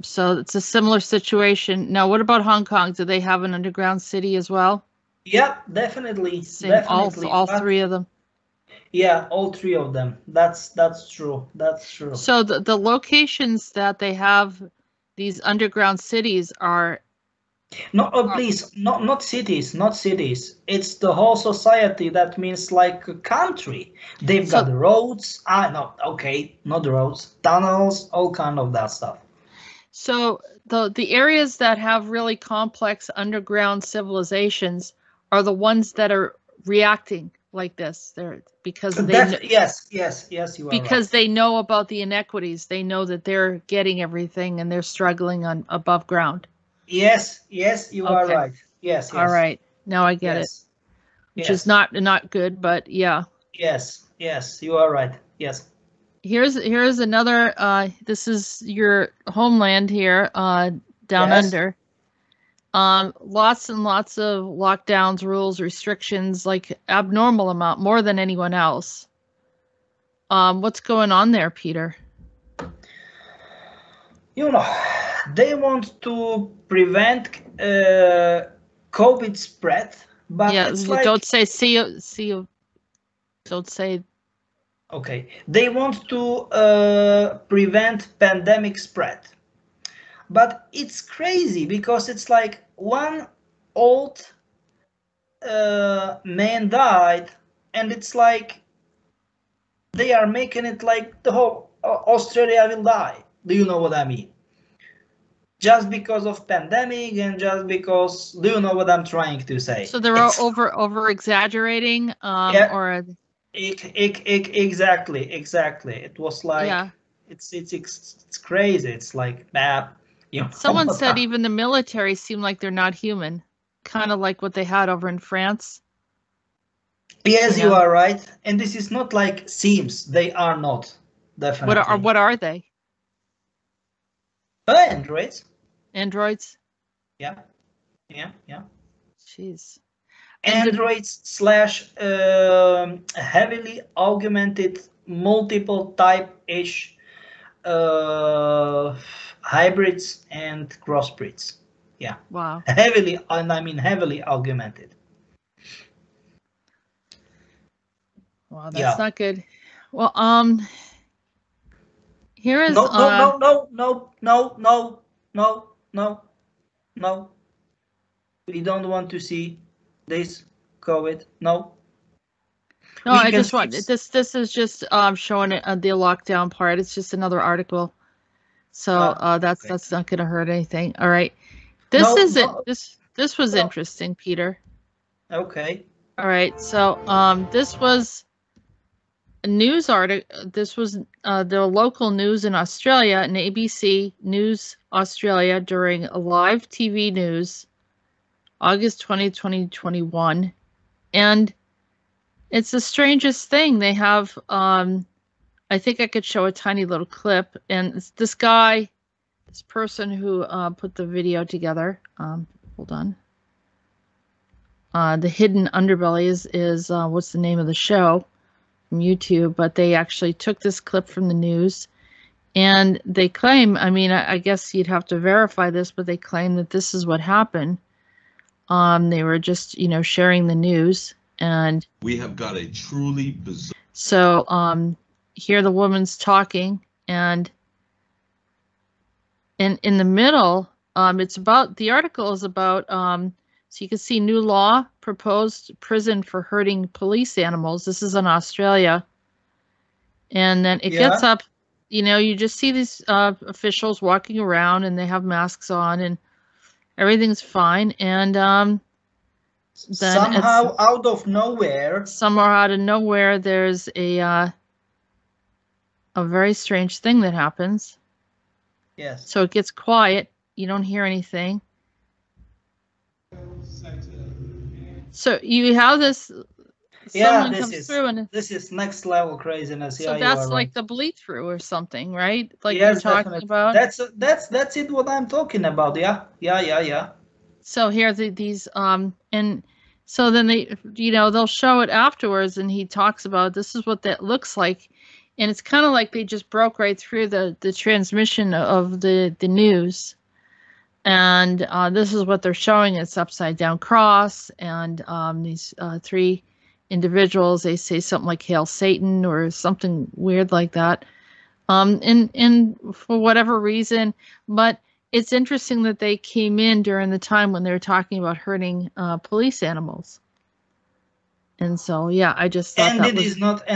So it's a similar situation. Now, what about Hong Kong? Do they have an underground city as well? Yeah, definitely. All three of them. Yeah, all three of them. That's true. That's true. So the locations that they have these underground cities are please, not cities. It's the whole society. That means like a country. They've got roads. Not the roads, tunnels, all kind of that stuff. So the areas that have really complex underground civilizations are the ones that are reacting like this. Because you are because they know about the inequities. They know that they're getting everything and they're struggling on above ground. Yes, you are right. Yes. All right. Now I get it. Which is not good, but yeah. Yes, you are right. Yes. Here's another this is your homeland here down under. Lots and lots of lockdowns, rules, restrictions, like abnormal amount, more than anyone else. What's going on there, Peter? You know, they want to prevent COVID spread, but it's like, don't say don't say. Okay, they want to prevent pandemic spread. But it's crazy because it's like one old man died, and it's like they are making it like the whole Australia will die. Do you know what I mean? Just because of pandemic and just because, do you know what I'm trying to say? So they're It's, over exaggerating, yeah, or exactly. It was like yeah. it's crazy. It's like you know Someone what said even the military seem like they're not human, kind of like what they had over in France. Yes, You you know, are right. And this is not like seems. They are not. Definitely. what are they? Androids. Androids? Yeah, yeah. Jeez. And Androids slash heavily augmented multiple type-ish hybrids and crossbreeds. Yeah. wow. Heavily, and I mean heavily augmented. Wow, that's Yeah. not good. Well, here is No. We don't want to see this COVID. No. no, We I can just see. want this is just showing it the lockdown part. It's just another article. So Okay. that's not going to hurt anything. All right. This No, isn't no, this was no. interesting, Peter. Okay. All right. So this was a news article. This was the local news in Australia, and ABC News Australia during a live TV news August 20, 2021. And it's the strangest thing. They have I think I could show a tiny little clip, and it's this guy, this person who put the video together. Hold on. The Hidden Underbelly is what's the name of the show from YouTube, but they actually took this clip from the news, and they claim, I mean, I guess you'd have to verify this, but they claim that this is what happened. They were just, sharing the news, and we have got a truly bizarre. So, here the woman's talking, and in the middle, it's about, the article is about, so you can see new law, proposed prison for hurting police animals. This is in Australia. And then it gets up, you just see these officials walking around, and they have masks on, and everything's fine. And then somehow out of nowhere, somewhere out of nowhere, there's a very strange thing that happens. Yes. So it gets quiet. You don't hear anything. So you have this. Someone comes through, and this is next level craziness. So yeah, that's you are like right. the bleed through or something, right? Like yes, you're talking definitely. about. That's it. What I'm talking about. Yeah. So here these and so then they they'll show it afterwards, and he talks about this is what that looks like, and it's kind of like they just broke right through the transmission of the news, and this is what they're showing. It's upside down cross, and these three individuals, they say something like "Hail Satan" or something weird like that, and for whatever reason. But it's interesting that they came in during the time when they were talking about hurting police animals. And so, yeah, I just thought and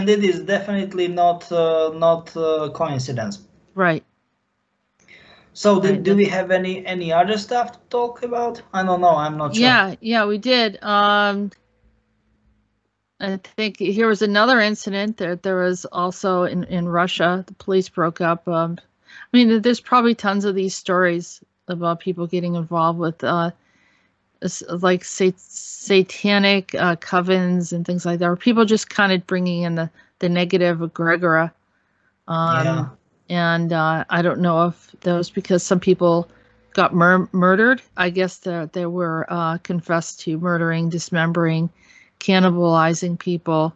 it is definitely not coincidence. Right. So do we have any other stuff to talk about? I don't know. I'm not sure. Yeah, we did. I think here was another incident that there was also in Russia. The police broke up. I mean, there's probably tons of these stories about people getting involved with like satanic covens and things like that, or people just kind of bringing in the negative egregora. And I don't know if that was because some people got murdered. I guess they were confessed to murdering, dismembering, cannibalizing people.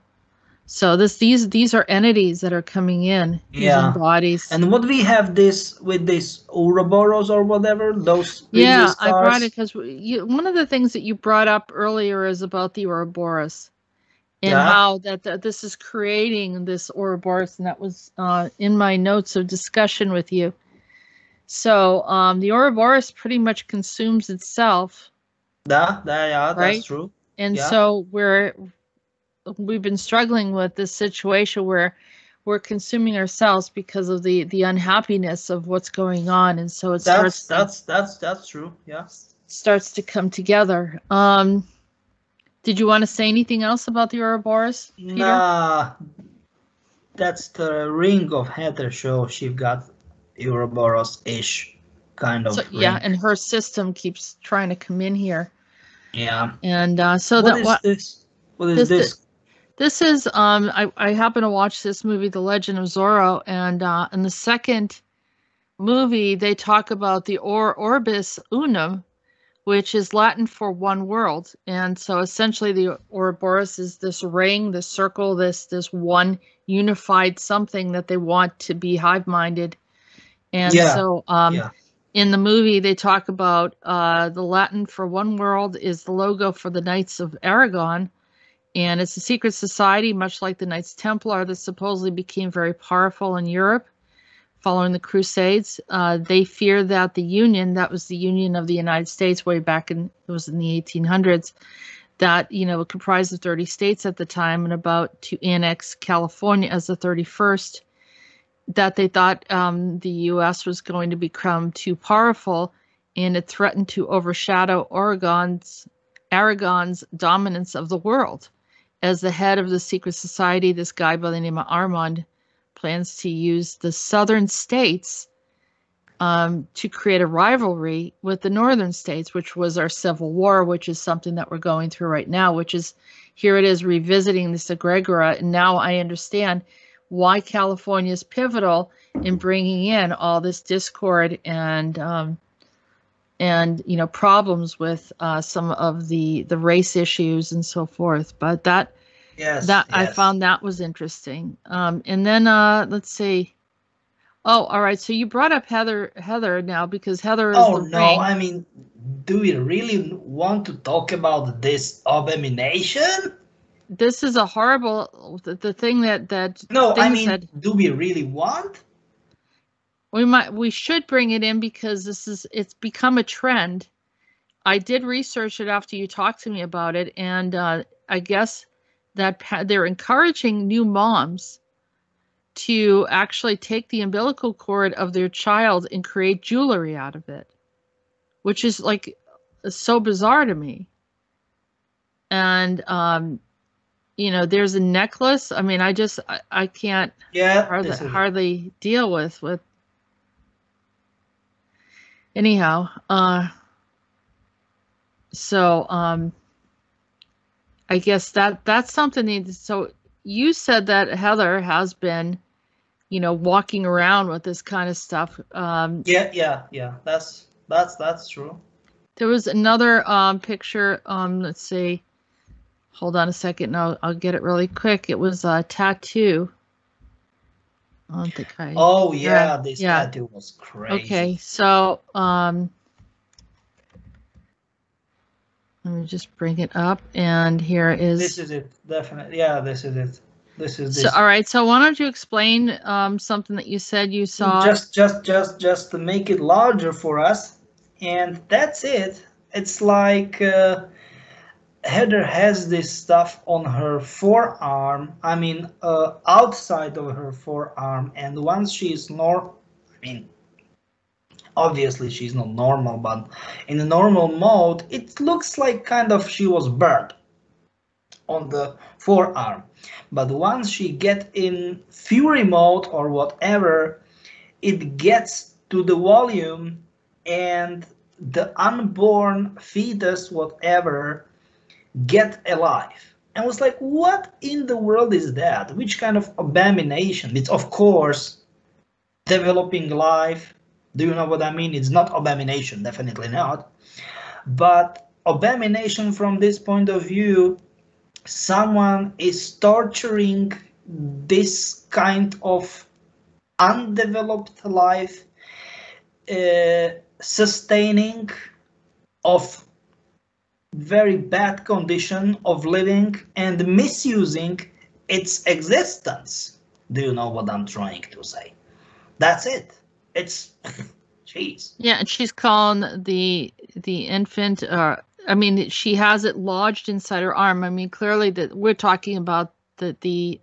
So these are entities that are coming in using bodies. And what we have this with this Ouroboros or whatever, those Yeah, I cars. brought it because one of the things that you brought up earlier is about the Ouroboros and how that this is creating this Ouroboros, and that was in my notes of discussion with you. So the Ouroboros pretty much consumes itself, Yeah, that's right? true. And Yeah, so we've been struggling with this situation where we're consuming ourselves because of the unhappiness of what's going on, and so it that's starts true. Yeah. to come together. Did you want to say anything else about the Ouroboros, Peter? Nah, that's the ring of Heather show. She got Ouroboros-ish kind So of yeah, ring. and her system keeps trying to come in here, Yeah. and so What that is this? What is this this? this is I happen to watch this movie, The Legend of Zorro, and in the second movie they talk about the Orbis Unum, which is Latin for one world, and so essentially the Ouroboros is this ring, this circle, this one unified something that they want to be hive-minded, and Yeah. so Yeah. in the movie, they talk about the Latin for one world is the logo for the Knights of Aragon, and it's a secret society, much like the Knights Templar, that supposedly became very powerful in Europe following the Crusades. They fear that the Union, that was the Union of the United States way back in, it was in the 1800s, that, comprised of 30 states at the time and about to annex California as the 31st, that they thought the U.S. was going to become too powerful, and it threatened to overshadow Aragon's dominance of the world. As the head of the secret society, this guy by the name of Armand plans to use the southern states to create a rivalry with the northern states, which was our Civil War, which is something that we're going through right now, which is, here it is revisiting this egregora, and now I understand why California is pivotal in bringing in all this discord and problems with some of the race issues and so forth. But that Yes. I Yes. found that was interesting. And then let's see. Oh, all right. So you brought up Heather now, because Heather is Oh the no, ring. I mean, do we really want to talk about this abomination? This is a horrible the thing that No, I things mean, that do we really want? we should bring it in, because it's become a trend. I did research it after you talked to me about it, and I guess that they're encouraging new moms to actually take the umbilical cord of their child and create jewelry out of it, which is like so bizarre to me. And there's a necklace. I mean, I can't Yeah, this is it. hardly deal with anyhow. So I guess that's something. So you said that Heather has been, walking around with this kind of stuff. Yeah. That's true. There was another picture. Let's see. Hold on a second. No, I'll get it really quick. It was a tattoo. I don't think I. Oh yeah, this yeah. tattoo was crazy. Okay, so let me just bring it up, and here is. This is it, definitely. Yeah, this is it. This is So, this. all right. So, why don't you explain something that you said you saw? Just to make it larger for us, and that's it. It's like Heather has this stuff on her forearm. I mean, outside of her forearm, and once she's obviously she's not normal, but in a normal mode, it looks like kind of she was burned on the forearm. But once she get in fury mode or whatever, it gets to the volume, and the unborn fetus, whatever, get alive. And I was like, what in the world is that? Which kind of abomination? It's of course developing life. Do you know what I mean? It's not abomination, definitely not. But abomination from this point of view, someone is torturing this kind of undeveloped life, sustaining of very bad condition of living and misusing its existence. Do you know what I'm trying to say? That's it. It's Jeez. Yeah, and she's calling the infant. I mean, she has it lodged inside her arm. I mean, clearly that we're talking about the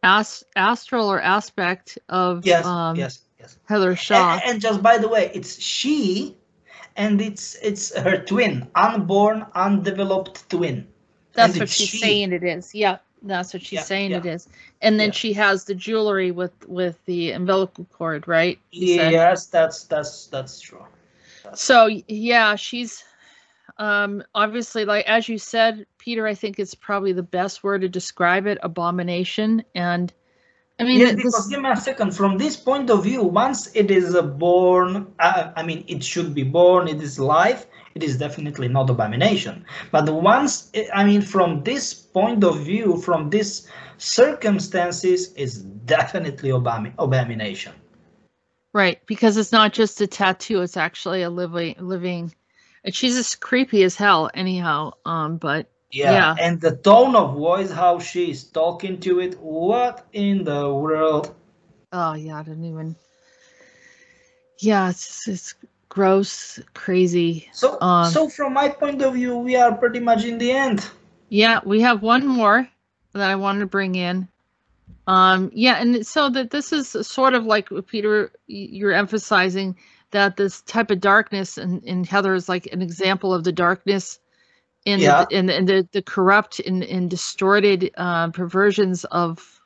astral or aspect of Yes, yes, yes. Heather Shaw. And just by the way, it's she, and it's her twin, unborn, undeveloped twin. That's And what it's she's she. saying it is. Yeah, that's what she's Yeah, saying yeah. it is. And then Yeah. she has the jewelry with the umbilical cord, right? You said. Yes, that's true. So yeah, she's obviously, like as you said, Peter, I think it's probably the best word to describe it, abomination. And I mean, Yes, because give me a second. From this point of view, once it is born, I mean, it should be born, it is life, it is definitely not abomination. But once, I mean, from this point of view, from these circumstances, is definitely abomination. Right, because it's not just a tattoo; it's actually a living. And she's just creepy as hell, anyhow. But yeah, And the tone of voice, how she's talking to it, what in the world? oh yeah, I didn't even. Yeah, it's gross, crazy. So from my point of view, we are pretty much in the end. Yeah, we have one more that I wanted to bring in. Yeah, and so that this is sort of like Peter, you're emphasizing that this type of darkness in Heather is like an example of the darkness in the corrupt and distorted perversions of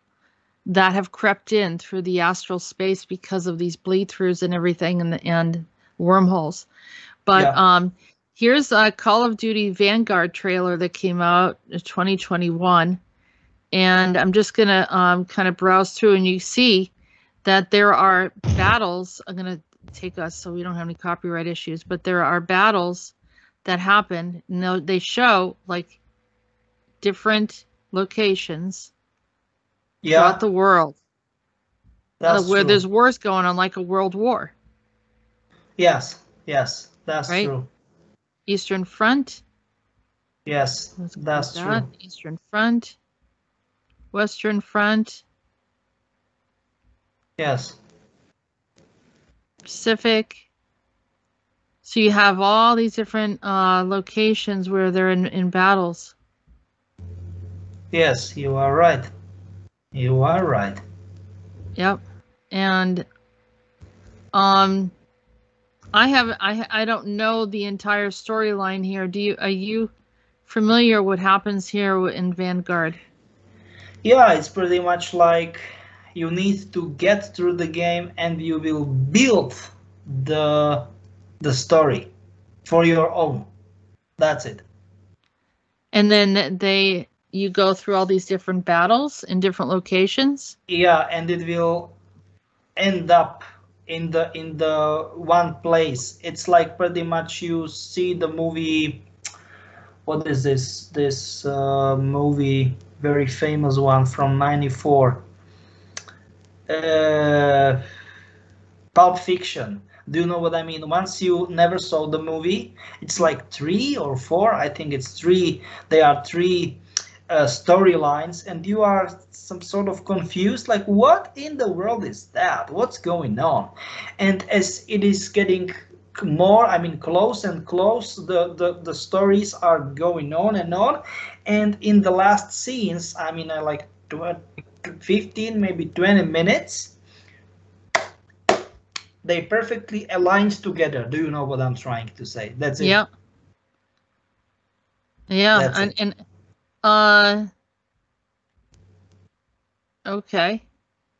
that have crept in through the astral space because of these bleed throughs and everything and wormholes. But here's a Call of Duty Vanguard trailer that came out in 2021. And I'm just going to kind of browse through, and you see that there are battles. I'm going to take us so we don't have any copyright issues, but there are battles that happen. And they show like different locations throughout the world where there's wars going on, like a world war. Yes, that's right? true. Eastern Front. Yes, that's true. Eastern Front. Western Front. Yes. Pacific. So you have all these different locations where they're in battles. Yes, you are right. You are right. Yep. And I don't know the entire storyline here. Are you familiar what happens here in Vanguard? Yeah, it's pretty much like you need to get through the game and you will build the story for your own. That's it. And then you go through all these different battles in different locations. Yeah, and it will end up in the one place. It's like pretty much you see the movie. What is this movie? Very famous one from '94. Pulp Fiction. Do you know what I mean? Once you never saw the movie, it's like 3 or 4. I think it's 3. There are 3 storylines, and you are some sort of confused, like what in the world is that? What's going on? And as it is getting more, I mean, close and close, the stories are going on, and in the last scenes, I mean, like 15, maybe 20 minutes, they perfectly aligned together. Do you know what I'm trying to say? That's it. Yeah. That's okay.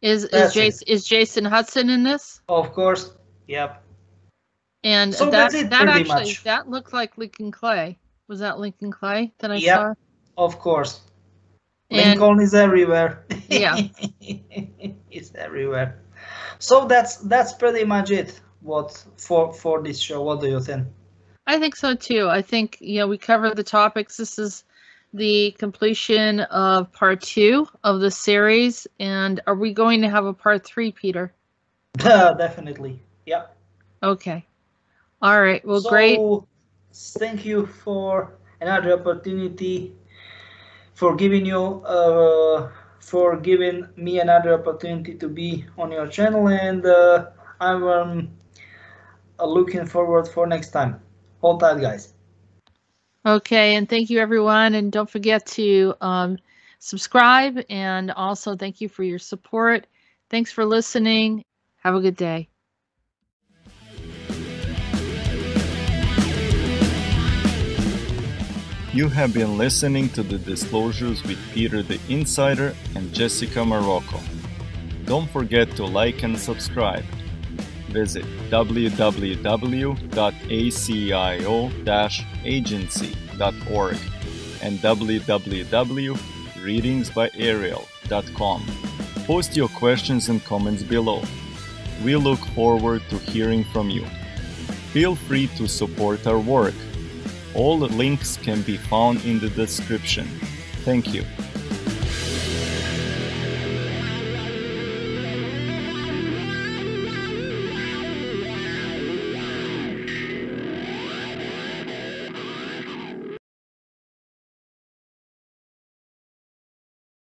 Is Jason Hudson in this? Of course. Yep. And so that's it, pretty much. That looked like Lincoln Clay. Was that Lincoln Clay that I saw? Of course. Lincoln is everywhere. Yeah. It's everywhere. So that's pretty much it. What for this show? What do you think? I think so too. I think we covered the topics. This is the completion of part 2 of the series. And are we going to have a part 3, Peter? Definitely. Yep. Okay. All right. Well, great. Thank you for another opportunity, for giving me another opportunity to be on your channel, and I'm looking forward for next time. Hold tight, guys. Okay, and thank you, everyone. And don't forget to subscribe. And also, thank you for your support. Thanks for listening. Have a good day. You have been listening to the Disclosures with Peter the Insider and Jessica Marrocco. Don't forget to like and subscribe. Visit www.acio-agency.org and www.readingsbyarael.com. Post your questions and comments below. We look forward to hearing from you. Feel free to support our work. All the links can be found in the description. Thank you.